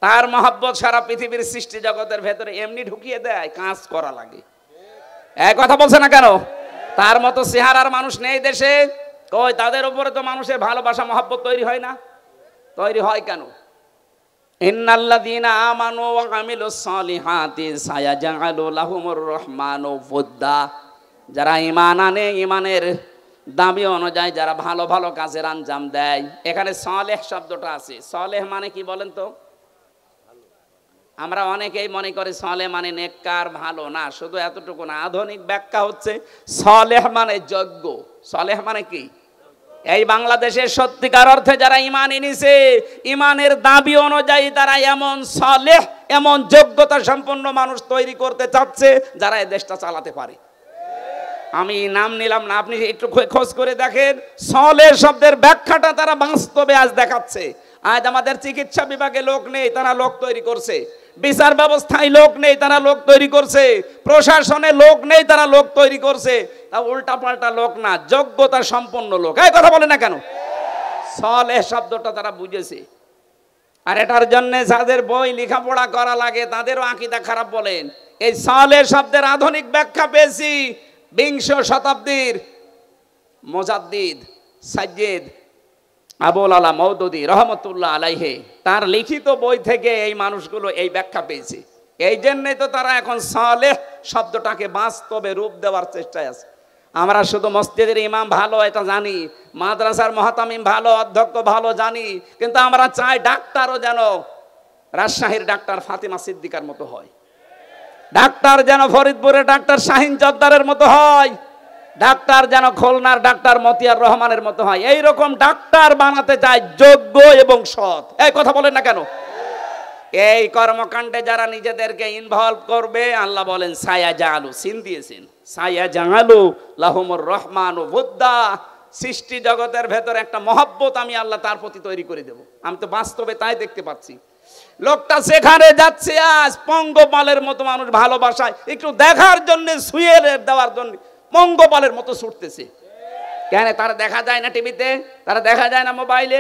তার মহব্বত সারা পৃথিবীর সৃষ্টি জগতের ভেতরে এমনি ঢুকিয়ে দেয়, কাজ করা লাগে। এক কথা বলছে না কেন? তার মতো চেহারার মানুষ নেই দেশে। কই তাদের উপরে তো মানুষের ভালোবাসা মহব্বত তৈরি হয় না? তৈরি হয় কেন? ইন্নাল্লাযীনা আমানু ওয়া আমিলুস সালিহাতি সায়াজআলু লাহুমুর রহমানু ওয়ুদ্দা, যারা ঈমান আনে, ঈমানের দাবি অনুযায়ী যারা ভালো ভালো কাজের আঞ্জাম দেয়। এখানে সালেহ শব্দটা আছে। সালেহ মানে কি বলেন তো? আমরা অনেকেই মনে করি সালেহ মানে নেককার, ভালো না। শুধু এতটুকু না, আধুনিক ব্যাখ্যা হচ্ছে সালেহ মানে যোগ্য। সালেহ মানে কি? এই বাংলাদেশের সত্যিকার অর্থে যারা ঈমান এনেছে, ঈমানের দাবি অনুযায়ী তারা এমন সালেহ, এমন যোগ্যতা সম্পন্ন মানুষ তৈরি করতে চাচ্ছে যারা এই দেশটা চালাতে পারে। আমি নাম নিলাম না, আপনি একটু খোঁজ করে দেখেন। সালেহ শব্দের ব্যাখ্যাটা তারা বাস্তবে আজ দেখাচ্ছে। আজ আমাদের চিকিৎসা বিভাগে লোক নেই, তারা লোক তৈরি করছে। বিচার ব্যবস্থায় লোক নেই, তারা লোক তৈরি করছে। প্রশাসনে লোক নেই, তারা লোক তৈরি করছে। তা উল্টা পাল্টা লোক না, যোগ্যতা সম্পন্ন লোক। এই কথা বলে না কেন? সালেহ শব্দটা তারা বুঝেছে। আর এটার জন্য যাদের বই লেখাপড়া করা লাগে তাদেরও আকীদা খারাপ বলেন। এই সালেহ শব্দের আধুনিক ব্যাখ্যা পেয়েছি 20 শতাব্দীর মুজাদ্দিদ সাইয়্যিদ আবুল আলা মওদুদী রহমতুল্লাহ আলাইহি, তার লিখিত বই থেকে এই মানুষগুলো এই ব্যাখ্যা পেয়েছে। এই জন্যই তো তারা এখন সালেহ শব্দটাকে বাস্তবে রূপ দেওয়ার চেষ্টায় আছে। আমরা শুধু মসজিদের ইমাম ভালো এটা জানি, মাদ্রাসার মুহতামিম ভালো, অধ্যক্ষ ভালো জানি, কিন্তু আমরা চাই ডাক্তারও যেন রাজশাহীর ডাক্তার ফাতিমা সিদ্দিকার মতো হয়, ডাক্তার যেন ফরিদপুরের ডাক্তার শাহিন জর্দারের মতো হয়, ডাক্তার যেন খুলনার ডাক্তার মতিয়ার রহমানের মতো হয়। এইরকম ডাক্তার বানাতে চায়, যোগ্য এবং সৎ। এই কথা বলেন না কেন? এই কর্মকাণ্ডে যারা নিজেদেরকে ইনভলভ করবে, আল্লাহ বলেন সায়াজআলু, সিন দিয়েছেন, সায়াজআলু লাহুমুর রহমানু ওয়ুদ্দা, সৃষ্টি জগতের ভেতর একটা মহব্বত আমি আল্লাহ তার প্রতি তৈরি করে দেব। আমি তো বাস্তবে তাই দেখতে পাচ্ছি। লোকটা সেখানে যাচ্ছে আজ পঙ্গপালের মতো, মানুষ ভালোবাসায় একটু দেখার জন্য, শুয়ে দেওয়ার জন্য পঙ্গপালের মতো ছুটতেছে। কেন? তারা দেখা যায় না টিভিতে, তারা দেখা যায় না মোবাইলে।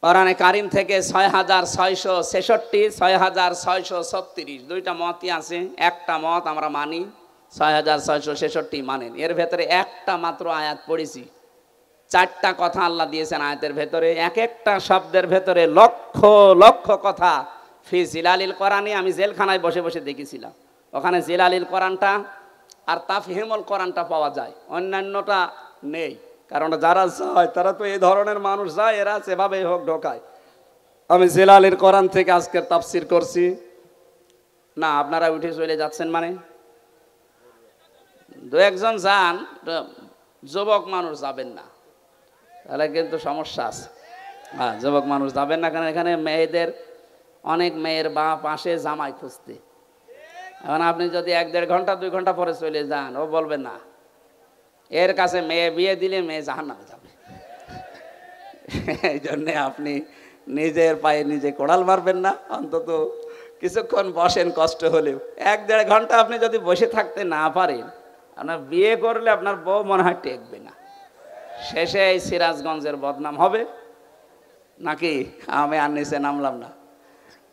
কোরআনে কারিম থেকে ৬৬৬৬ ৬৬৩৬ দুইটা মতই আছে। একটা মত আমরা মানি, ৬৬৬৬ মানেন। এর ভেতরে একটা মাত্র আয়াত পড়েছি, 4টা কথা আল্লাহ দিয়েছেন আয়াতের ভেতরে। এক একটা শব্দের ভেতরে লক্ষ লক্ষ কথা। ফি জিলালিল কোরআনে, আমি জেলখানায় বসে বসে দেখেছিলাম, ওখানে জিলালিল কোরআনটা আর তাফহিমুল কোরআনটা পাওয়া যায়, অন্যান্যটা নেই। কারণ যারা যায় তারা তো এই ধরনের মানুষ যায়, এরা সেভাবেই হোক ঢোকায়। আমি জিলালিল কোরআন থেকে আজকে তাফসির করছি। না, আপনারা উঠে চলে যাচ্ছেন মানে? দু একজন যান, যুবক মানুষ যাবেন না, তাহলে কিন্তু সমস্যা আছে। হ্যাঁ, যুবক মানুষ যাবেন না, কারণ এখানে মেয়েদের অনেক মেয়ের বাপ আসে জামাই খুঁজতে। এখন আপনি যদি 1-1.5 ঘন্টা 2 ঘন্টা পরে চলে যান, ও বলবে না, এর কাছে মেয়ে বিয়ে দিলে মেয়ে জাহান্নামে যাবে। এই জন্যে আপনি নিজের পায়ে নিজে কোড়াল মারবেন না, অন্তত কিছুক্ষণ বসেন, কষ্ট হলেও। 1-1.5 ঘন্টা আপনি যদি বসে থাকতে না পারেন, আপনার বিয়ে করলে আপনার বউ মনে হয় টেকবে না, শেষে এই সিরাজগঞ্জের বদনাম হবে। নাকি? আমি আর নিচে নামলাম না,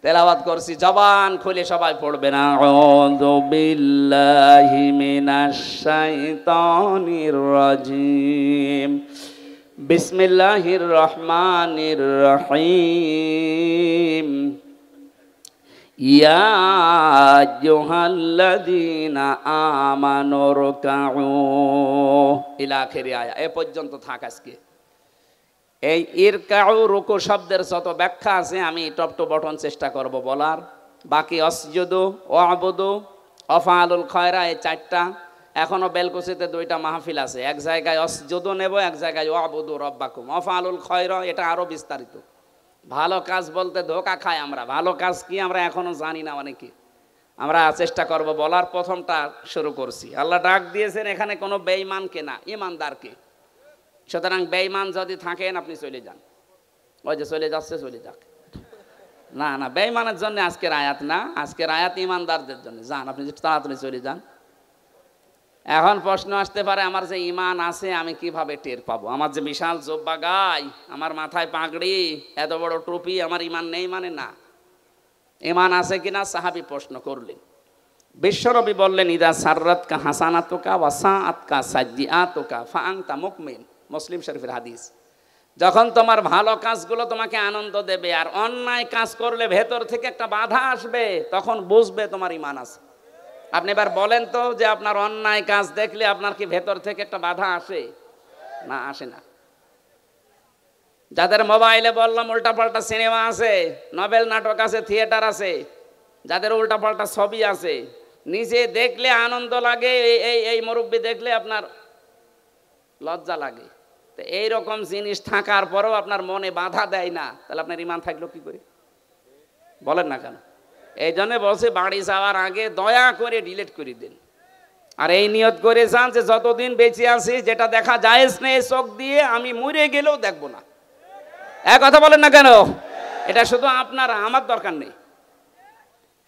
তেলাওয়াত করছি, জবান খুলে সবাই পড়বে না। আউযু বিল্লাহি মিনাশ শাইতানির রাজিম, বিসমিল্লাহির রহমানির রহিম, ইয়া আইয়ুহাল্লাযীনা আমানু রুকউ ইলা আখির আয়া। এ পর্যন্ত থাক আজকে। এই ইরকাউ রুকু শব্দের যত ব্যাখ্যা আছে আমি টপ টু বটন চেষ্টা করব বলার। বাকি অসজুদু, ওয়াবুদু, অফআলুল খয়রা, এই 4টা। এখনো বেলকুচিতে 2টা মাহফিল আছে, এক জায়গায় অসজুদু নেব, এক জায়গায় ওয়াবুদু রব্বাকুম। অফআলুল খয়রা এটা আরো বিস্তারিত। ভালো কাজ বলতে ধোকা খাই আমরা, ভালো কাজ কি আমরা এখনো জানি না অনেকে। আমরা চেষ্টা করব বলার। প্রথমটা শুরু করছি। আল্লাহ ডাক দিয়েছেন এখানে কোনো বেঈমানকে না, ইমানদারকে। সুতরাং বেঈমান যদি থাকেন আপনি চলে যান। ওই যে চলে যাচ্ছে, চলে যাক। না না, বেঈমানের জন্য আজকের আয়াত না, আজকের আয়াত ইমানদারদের জন্য। যান আপনি, তাড়াতাড়ি চলে যান। এখন প্রশ্ন আসতে পারে, আমার যে ইমান আছে আমি কিভাবে টের পাবো? আমার যে বিশাল জোব্বা গাই, আমার মাথায় পাগড়ি, এত বড় টুপি, আমার ইমান নেই মানে? না, ইমান আছে কিনা সাহাবী প্রশ্ন করলেন। বিশ্বনবী বললেন, ইদা সাররাতকা হাসানাতুকা ওয়া সাআতকা সাইয়্যাতুকা ফাআনতা মুকমিন। মুসলিম শরীফের হাদিস। যখন তোমার ভালো কাজগুলো তোমাকে আনন্দ দেবে আর অন্যায় কাজ করলে ভেতর থেকে একটা বাধা আসবে, তখন বুঝবে তোমার ইমান আছে। আপনি এবার বলেন তো, যে আপনার অন্যায় কাজ দেখলে আপনার কি ভেতর থেকে একটা বাধা আসে? না, আসে না। যাদের মোবাইলে বললাম উল্টাপাল্টা সিনেমা আছে, নভেল নাটক আছে, থিয়েটার আছে, যাদের উল্টাপাল্টা ছবি আছে, নিজে দেখলে আনন্দ লাগে, এই মুরব্বি দেখলে আপনার লজ্জা লাগে। তো এইরকম জিনিস থাকার পরেও আপনার মনে বাধা দেয় না, তাহলে আপনার ইমান থাকলো কি করে? বলেন না কেন? এই জন্য বলছে, বাড়ি যাওয়ার আগে দয়া করে ডিলিট করে দিন। আর এই নিয়ত করে যান যে যতদিন বেঁচে আছি যেটা দেখা জায়েজ নেই চোখ দিয়ে, আমি মরে গেলেও দেখবো না। এক কথা বলেন না কেন? এটা শুধু আপনারা, আমার দরকার নেই।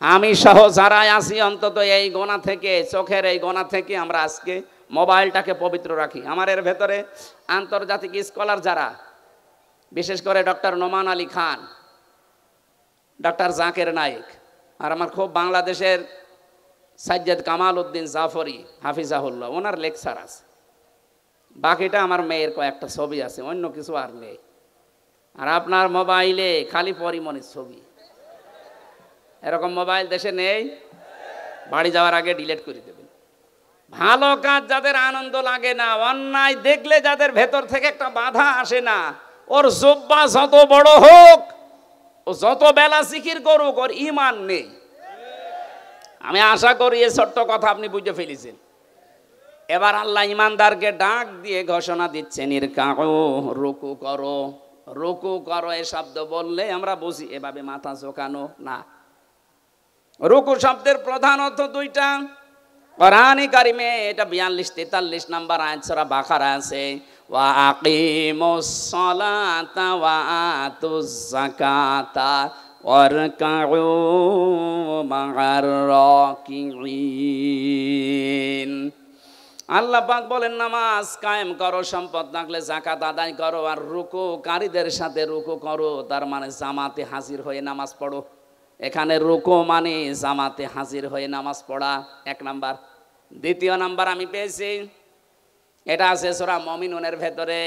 আমি সহ যারাই আছি অন্তত এই গোনা থেকে, চোখের এই গোনা থেকে আমরা আজকে মোবাইলটাকে পবিত্র রাখি। আমার এর ভেতরে আন্তর্জাতিক স্কলার যারা, বিশেষ করে ডক্টর নোমান আলী খান, ডক্টর জাকির নায়েক, আর আমার খুব বাংলাদেশের সাজ্জাদ কামাল উদ্দিন জাফরি হাফিজাহুল্লাহ, ওনার লেকচার আছে। বাকিটা আমার মেয়ের কয়েকটা ছবি আছে, অন্য কিছু আর নেই। আর আপনার মোবাইলে খালি পরিমণির ছবি। এরকম মোবাইল দেশে নেই, বাড়ি যাওয়ার আগে ডিলিট করে দেবেন। ভালো কাজ যাদের আনন্দ লাগে না, অন্যায় দেখলে যাদের ভেতর থেকে একটা বাধা আসে না, ওর জুব্বা যত বড় হোক, ও যত বেলা জিকির করুক, ওর ইমান নেই। আমি আশা করি এই ছোট্ট কথা আপনি বুঝে ফেলেছেন। এবার আল্লাহ ইমানদারকে ডাক দিয়ে ঘোষণা দিচ্ছেন, ইরকাউ, রুকু করো। রুকু করো এই শব্দ বললে আমরা বুঝি এভাবে মাথা ঝোঁকানো না। রুকু শব্দের প্রধান অর্থ 2টা। কোরআনে কারিমে এটা 42-43 নম্বর আয়াত সূরা বাকারা আছে, ওয়া আকিমুস সালাতা ওয়া আতুজ যাকাতা ওয়ারকাউ মা'আর রাকিঈন। আল্লাহ পাক বলেন নামাজ কায়েম করো, সম্পদ থাকলে যাকাত আদায় করো, আর রুকুকারীদের সাথে রুকু করো, তার মানে জামাতে হাজির হয়ে নামাজ পড়ো। এখানে রুকু মানে জামাতে হাজির হয়ে নামাজ পড়া, এক নাম্বার। দ্বিতীয় নাম্বার আমি পেয়েছি, এটা আছে সূরা মুমিনুনের ভেতরে।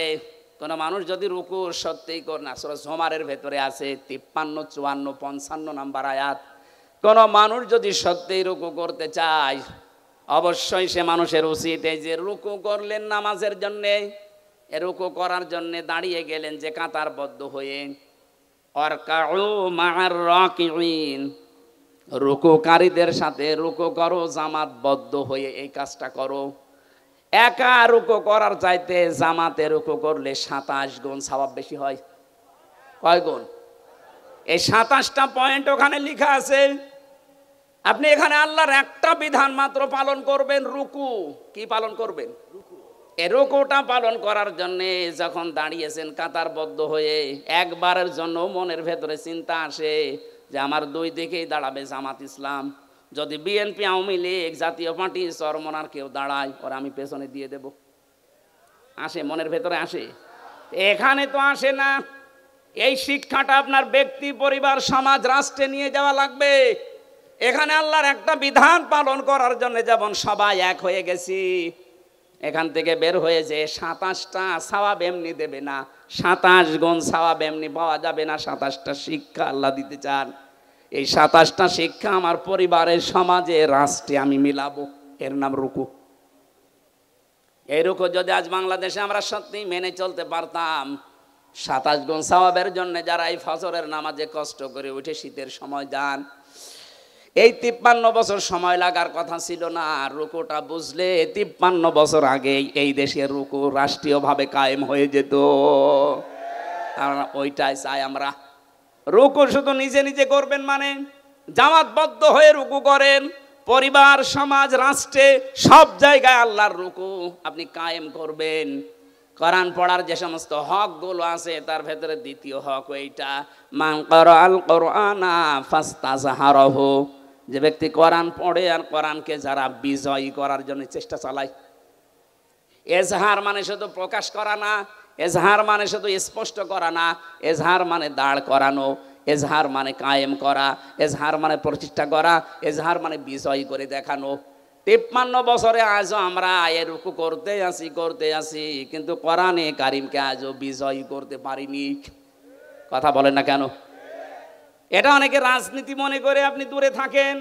কোন মানুষ যদি রুকু সত্যিই করে না, সূরা জুমারের ভেতরে আছে 53, 54, 55 নাম্বার আয়াত। কোন মানুষ যদি সত্যিই রুকু করতে চায়, অবশ্যই সে মানুষের উচিত এই যে রুকু করলেন নামাজের জন্যে, রুকু করার জন্যে দাঁড়িয়ে গেলেন যে কাতারবদ্ধ হয়ে, অরকাউ মা'আর রাকিঈন, রুকুকারীদের সাথে রুকু করো জামাতবদ্ধ হয়ে, এই কাজটা করো। একা রুকু করার চাইতে জামাতে রুকু করলে 27 গুণ সওয়াব বেশি হয়। কয় গুণ? এই 27টা পয়েন্ট ওখানে লেখা আছে। আপনি এখানে আল্লাহর একটা বিধান মাত্র পালন করবেন, রুকু। কি পালন করবেন? এই রুকুটা পালন করার জন্য যখন দাঁড়িয়েছেন কাতারবদ্ধ হয়ে, একবারের জন্য মনের ভেতরে চিন্তা আসে যে আমার দুই দিকেই দাঁড়াবে জামাত ইসলাম, যদি বিএনপি, আওয়ামী লীগ, জাতীয় পার্টি, চরমনার কেউ দাঁড়ায়, ওরা আমি পেছনে দিয়ে দেব। আসে মনের ভেতরে আসে? এখানে তো আসে না। এই শিক্ষাটা আপনার ব্যক্তি, পরিবার, সমাজ, রাষ্ট্রে নিয়ে যাওয়া লাগবে। এখানে আল্লাহর একটা বিধান পালন করার জন্য যেমন সবাই এক হয়ে গেছি, এখান থেকে বের হয়ে যে 27টা সওয়াব এমনি দেবে না, 27 গুণ সওয়াব এমনি পাওয়া যাবে না। 27টা শিক্ষা আল্লাহ দিতে চান। এই 27টা শিক্ষা আমার পরিবারের, সমাজে, রাষ্ট্রে আমি মিলাবো, এর নাম রুকু। এই রুকু যদি আজ বাংলাদেশে আমরা সত্যি মেনে চলতে পারতাম, 27 গুণ সওয়াবের জন্য যারা এই ফজরের নামাজে কষ্ট করে উঠে শীতের সময় যান, এই 53 বছর সময় লাগার কথা ছিল না। রুকুটা বুঝলে 53 বছর আগে এই দেশের রুকু রাষ্ট্রীয়ভাবে কায়েম হয়ে যেত। আর ওইটাই চাই আমরা। রুকু শুধু নিজে নিজে করবেন মানে, জামাতবদ্ধ হয়ে রুকু করেন, পরিবার, সমাজ, রাষ্ট্রে সব জায়গায় আল্লাহর রুকু আপনি কায়েম করবেন। কোরআন পড়ার যে সমস্ত হকগুলো আছে তার ভেতরে দ্বিতীয় হক এইটা, মান ক্বারাআল কুরআনা ফাস্তাযহারাহু, যে ব্যক্তি কোরআন পড়ে আর কোরআনকে যারা বিজয়ী করার জন্য চেষ্টা চালায়। এজহার মানে শুধু প্রকাশ করা না, এজহার মানে শুধু স্পষ্ট করা না, এজহার মানে দাঁড় করানো, এজহার মানে কায়েম করা, এজহার মানে প্রতিষ্ঠা করা, এজহার মানে বিজয়ী করে দেখানো। 53 বছরে আজও আমরা এ রুকু করতে আসি, কিন্তু কোরআনে কারিমকে আজও বিজয়ী করতে পারিনি। কথা বলেন না কেন? এটা অনেকে রাজনীতি মনে করে আপনি দূরে থাকেন।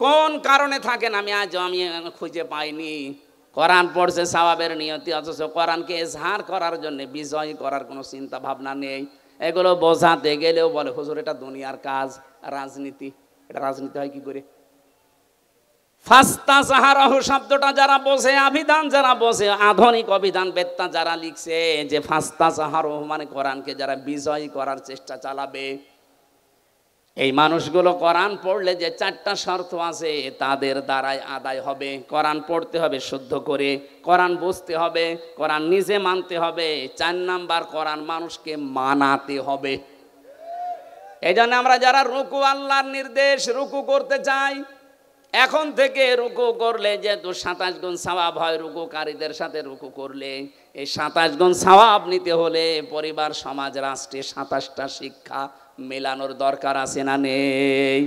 কোন কারণে থাকেন আমি খুঁজে পাইনি। কোরআন পড়ছে সওয়াবের নিয়তি, অথচ কোরআনকে এজহার করার জন্য, বিজয় করার কোনো চিন্তা ভাবনা নেই। এগুলো বোঝাতে গেলেও বলে হুজুর এটা দুনিয়ার কাজ, রাজনীতি। এটা রাজনীতি হয় কি করে? ফাস্তাযহারাহু শব্দটা যারা বোঝে, অভিধান যারা বোঝে, আধুনিক অভিধান বেত্তা যারা লিখছে যে ফাস্তাযহারাহু মানে কোরআনকে যারা বিজয় করার চেষ্টা চালাবে, এই মানুষগুলো কোরআন পড়লে যে 4টা শর্ত আছে তাদের দ্বারাই আদায় হবে। কোরআন পড়তে হবে শুদ্ধ করে, কোরআন বুঝতে হবে, কোরআন নিজে মানতে হবে, 4 নাম্বার কোরআন মানুষকে মানাতে হবে। এই জন্য আমরা যারা রুকু, আল্লাহর নির্দেশ, রুকু করতে চাই, এখন থেকে রুকু করলে যেহেতু 27 গুণ সওয়াব হয়, রুকুকারীদের সাথে রুকু করলে এই 27 গুণ সওয়াব নিতে হলে পরিবার, সমাজ, রাষ্ট্রে 27টা শিক্ষা মেলানোর দরকার আছে না নেই?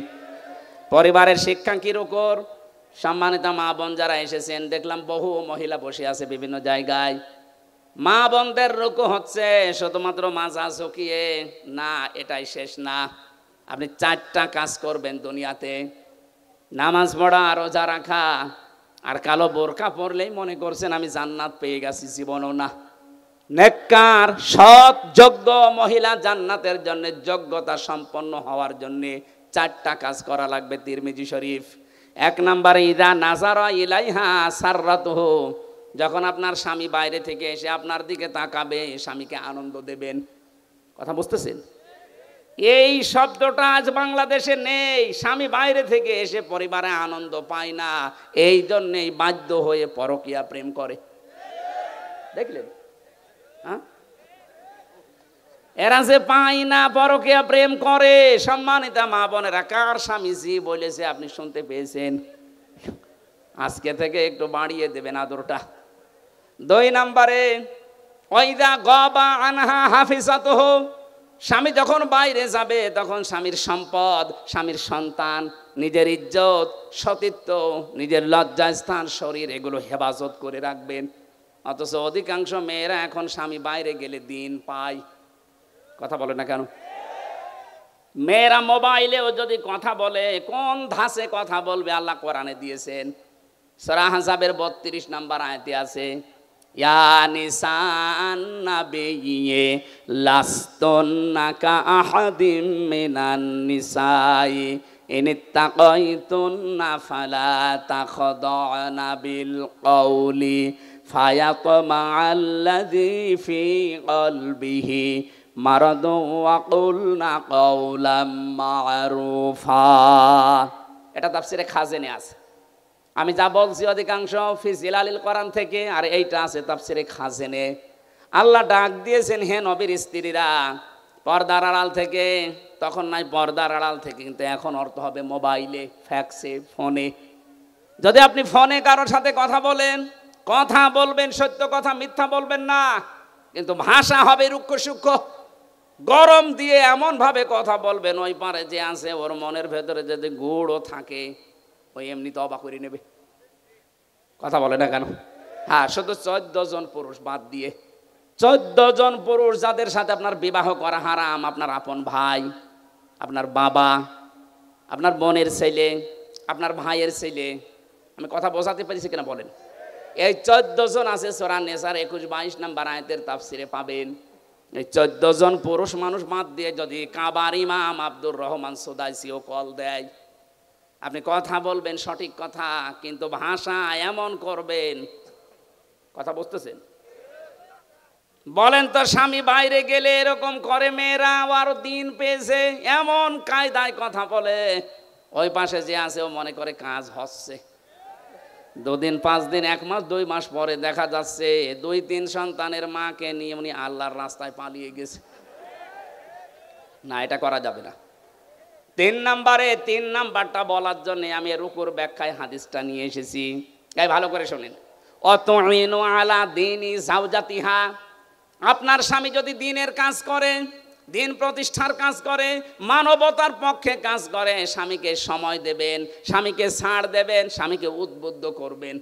পরিবারের শিক্ষা কি রুকুর? সম্মানিত মা বোন যারা এসেছেন, দেখলাম বহু মহিলা বসে আছে বিভিন্ন জায়গায়। মা বোনদের রুকু হচ্ছে শুধুমাত্র মাজা ঝুঁকিয়ে না, এটাই শেষ না। আপনি 4টা কাজ করবেন দুনিয়াতে: নামাজ পড়া, রোজা রাখা, আর কালো বোরকা পরলেই মনে করছেন আমি জান্নাত পেয়ে গেছি, জীবনও না। নেককার, সৎ, যোগ্য মহিলা জান্নাতের জন্য যোগ্যতা সম্পন্ন হওয়ার জন্য 4টা কাজ করা লাগবে। তিরমিজি শরীফ। 1 নম্বরে ইদা নাজারা ইলাইহা সাররাতুহু, যখন আপনার স্বামী বাইরে থেকে এসে আপনার দিকে তাকাবে, স্বামীকে আনন্দ দেবেন। কথা বুঝতেছেন? এই শব্দটা আজ বাংলাদেশে নেই। স্বামী বাইরে থেকে এসে পরিবারে আনন্দ পায় না, এই জন্যেই বাধ্য হয়ে পরকীয়া প্রেম করে। দেখলেন? এরা যে পায় না, পরকীয়া প্রেম করে। সম্মানিতা মা বোনেরা, কার স্বামী জি বলেছে আপনি শুনতে পেয়েছেন? আজকে থেকে একটু বাড়িয়ে দেবেন আদরটা। 2 নম্বরে ওয়াইদা গাবা আনহা হাফিজাতুহু, স্বামী যখন বাইরে যাবে তখন স্বামীর সম্পদ, স্বামীর সন্তান, নিজের ইজ্জত, সতীত্ব, নিজের লজ্জাস্থান, শরীর এগুলো হেফাজত করে রাখবেন। অথচ অধিকাংশ মেয়েরা এখন স্বামী বাইরে গেলে দিন পায়। কথা বলে না কেন? মেয়েরা মোবাইলেও যদি কথা বলে, কোন ধাঁচে কথা বলবে আল্লাহ কোরআনে দিয়েছেন। সূরা আহজাবের 32 নম্বর আয়াতে আছে, ইয়া নিসান নাবিয়্যি লাস্তুন্না কা আহাদিম মিনান নিসাই ইনিত্তাকাইতুন্না ফালা তাখদা'না বিল কওলি ফায়াতমা'আল্লাযী ফী কলবিহি মারাদু ওয়া কুলনা কাওলাম মা'রুফা। এটা তাফসিরে খাজেনে আছে। আমি যা বলছি অধিকাংশ ফি জিলালিল কোরআন থেকে, আর এইটা আছে তাফসিরে খাজেনে। আল্লাহ ডাক দিয়েছেন, হে নবীর স্ত্রীরা, পর্দার আড়াল থেকে। তখন নাই পর্দার আড়াল থেকে, কিন্তু এখন অর্থ হবে মোবাইলে, ফ্যাক্সে, ফোনে। যদি আপনি ফোনে কারোর সাথে কথা বলেন, কথা বলবেন সত্য কথা, মিথ্যা বলবেন না, কিন্তু ভাষা হবে রুক্ষ সূক্ষ্ম। গরম দিয়ে এমন ভাবে কথা বলবেন, ওই পারে যে আছে ওর মনের ভেতরে যদি গুড়ও থাকে ওই এমনি তো অবাক করে নেবে। কথা বলে না কেন? হ্যাঁ, শুধু 14 জন পুরুষ বাদ দিয়ে, 14 জন পুরুষ যাদের সাথে আপনার বিবাহ করা হারাম, আপনার আপন ভাই, আপনার বাবা, আপনার বোনের ছেলে, আপনার ভাইয়ের ছেলে। আমি কথা বোঝাতে পারছি কিনা বলেন? এই 14 জন আছে সূরা নিসার 21-22 নম্বর আয়াতের তাফসিরে পাবেন। এই 14 জন পুরুষ মানুষ বাদ দিয়ে যদি কাবার ইমাম আব্দুর রহমান সুদাইসিও কল দেয়, আপনি কথা বলবেন সঠিক কথা, কিন্তু ভাষা এমন করবেন। কথা বুঝতেছেন? বলেন তো, স্বামী বাইরে গেলে এরকম করে মেয়েরা, আরো দিন পেয়েছে, এমন কায়দায় কথা বলে, ওই পাশে যে আছে ও মনে করে কাজ হচ্ছে। 2 দিন 5 দিন 1 মাস 2 মাস পরে দেখা যাচ্ছে 2-3 সন্তানের মাকে নিয়ে উনি আল্লাহর রাস্তায় পালিয়ে গেছে। না, এটা করা যাবে না। 3 নাম্বারটা বলার জন্য আমি রুকুর ব্যাখ্যায় হাদিসটা নিয়ে এসেছি। তাই ভালো করে শোনেন। অতুইনু আলা দীনি যাওজাতিহা, আপনার স্বামী যদি দ্বীনের কাজ করে, দিন প্রতিষ্ঠার কাজ করে, মানবতার পক্ষে কাজ করে, স্বামীকে সময় দেবেন, স্বামীকে ছাড় দেবেন, স্বামীকে উদ্বুদ্ধ করবেন।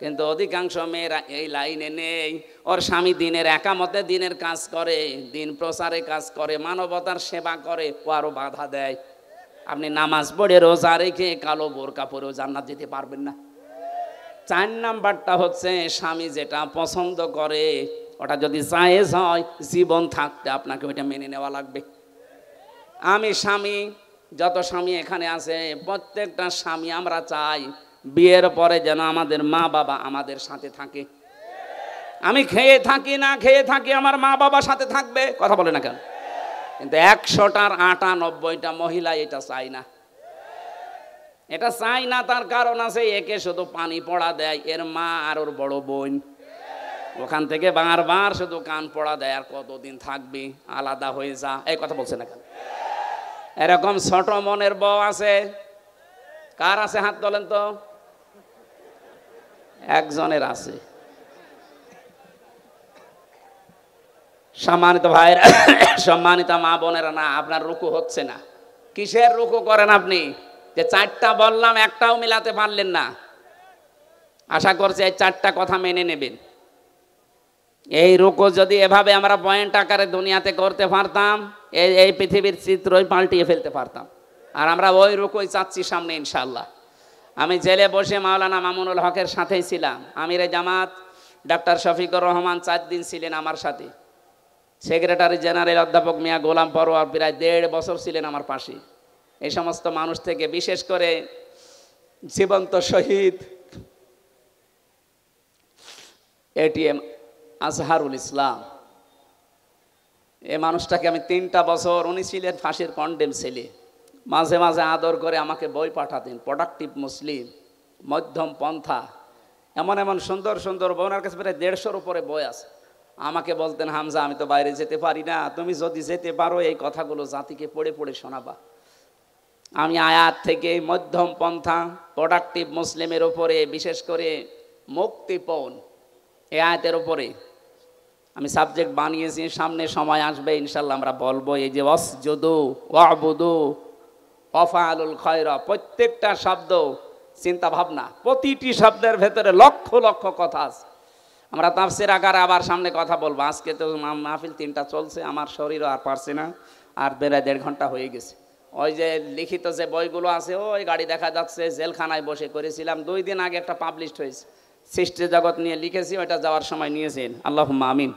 কিন্তু অধিকাংশ মেয়েরা এই লাইনে নেই। ওর স্বামী দিনের একামতে দিনের কাজ করে, দিন প্রচারে কাজ করে, মানবতার সেবা করে, ও আরো বাধা দেয়। আপনি নামাজ পড়ে রোজা রেখে কালো বোরকা পরেও জান্নাত যেতে পারবেন না। 4 নাম্বারটা হচ্ছে, স্বামী যেটা পছন্দ করে ওটা যদি জায়েজ হয়, জীবন থাকতে আপনাকে ওইটা মেনে নেওয়া লাগবে। আমি স্বামী, যত স্বামী এখানে আছে, প্রত্যেকটা স্বামী আমরা চাই বিয়ের পরে যেন আমাদের মা বাবা আমাদের সাথে থাকে। আমি খেয়ে থাকি না খেয়ে থাকি, আমার মা বাবা সাথে থাকবে। কথা বলে না কেন? কিন্তু 100টার 98টা মহিলা এটা চাই না। এটা চাই না, তার কারণ আছে। একে শুধু পানি পড়া দেয় এর মা আর ওর বড় বোন, ওখান থেকে বারবার শুধু কান পড়া দেয়। আর কতদিন থাকবি, আলাদা হয়ে যা। এই কথা বলছে না কেন? এরকম ছোট মনের বউ আছে? কার আছে হাত তোলেন তো। একজনের আছে। সম্মানিত ভাইরা, সম্মানিত মা বোনেরা, না আপনার রুকু হচ্ছে না। কিসের রুকু করেন আপনি? যে 4টা বললাম একটাও মিলাতে পারলেন না। আশা করছি এই 4টা কথা মেনে নেবেন। এই রুকু যদি এভাবে আমরা পয়েন্ট আকারে দুনিয়াতে করতে পারতাম, এই পৃথিবীর চিত্রই পাল্টিয়ে ফেলতে পারতাম। আর আমরা ওই রুকুই চাচ্ছি সামনে ইনশাআল্লাহ। আমি জেলে বসে মাওলানা মামুনুল হকের সাথেই ছিলাম। আমিরে জামাত ডাক্তার শফিকুর রহমান 4 দিন ছিলেন আমার সাথে। সেক্রেটারি জেনারেল অধ্যাপক মিয়া গোলাম পরোয়ার প্রায় 1.5 বছর ছিলেন আমার পাশে। এই সমস্ত মানুষ থেকে, বিশেষ করে জীবন্ত শহীদ এটিএম আজহারুল ইসলাম, এই মানুষটাকে আমি 3টা বছর, উনি ছিলেন ফাঁসির কন্ডেম ছেলে, মাঝে মাঝে আদর করে আমাকে বই পাঠাতেন। প্রোডাক্টিভ মুসলিম, মধ্যম পন্থা, এমন এমন সুন্দর সুন্দর বই, ওনার কাছে প্রায় 150-র উপরে বই আছে। আমাকে বলতেন, হামজা আমি তো বাইরে যেতে পারি না, তুমি যদি যেতে পারো এই কথাগুলো জাতিকে পড়ে পড়ে শোনাবা। আমি আয়াত থেকে মধ্যম পন্থা প্রোডাক্টিভ মুসলিমের উপরে, বিশেষ করে মুক্তিপণ এই আয়াতের উপরে আমি সাবজেক্ট বানিয়েছি। সামনে সময় আসবে ইনশাল্লাহ আমরা বলবো এই যে ওয়াসজুদু ওয়াবুদু ওয়াফআলুল খায়রা, প্রত্যেকটা শব্দ চিন্তা ভাবনা, প্রতিটি শব্দের ভেতরে লক্ষ লক্ষ কথা আছে। আমরা তাফসীর আকারে আবার সামনে কথা বলবো। আজকে তো মাহফিল 3টা চলছে, আমার শরীরও আর পারছে না, আর 1.5 ঘন্টা হয়ে গেছে। ওই যে লিখিত যে বইগুলো আছে ওই গাড়ি দেখা যাচ্ছে, জেলখানায় বসে করেছিলাম 2 দিন আগে, একটা পাবলিশড হয়েছে, সৃষ্টি জগৎ নিয়ে লিখেছি, ওইটা যাওয়ার সময় নিয়েছেন। আল্লাহুম্মা আমিন।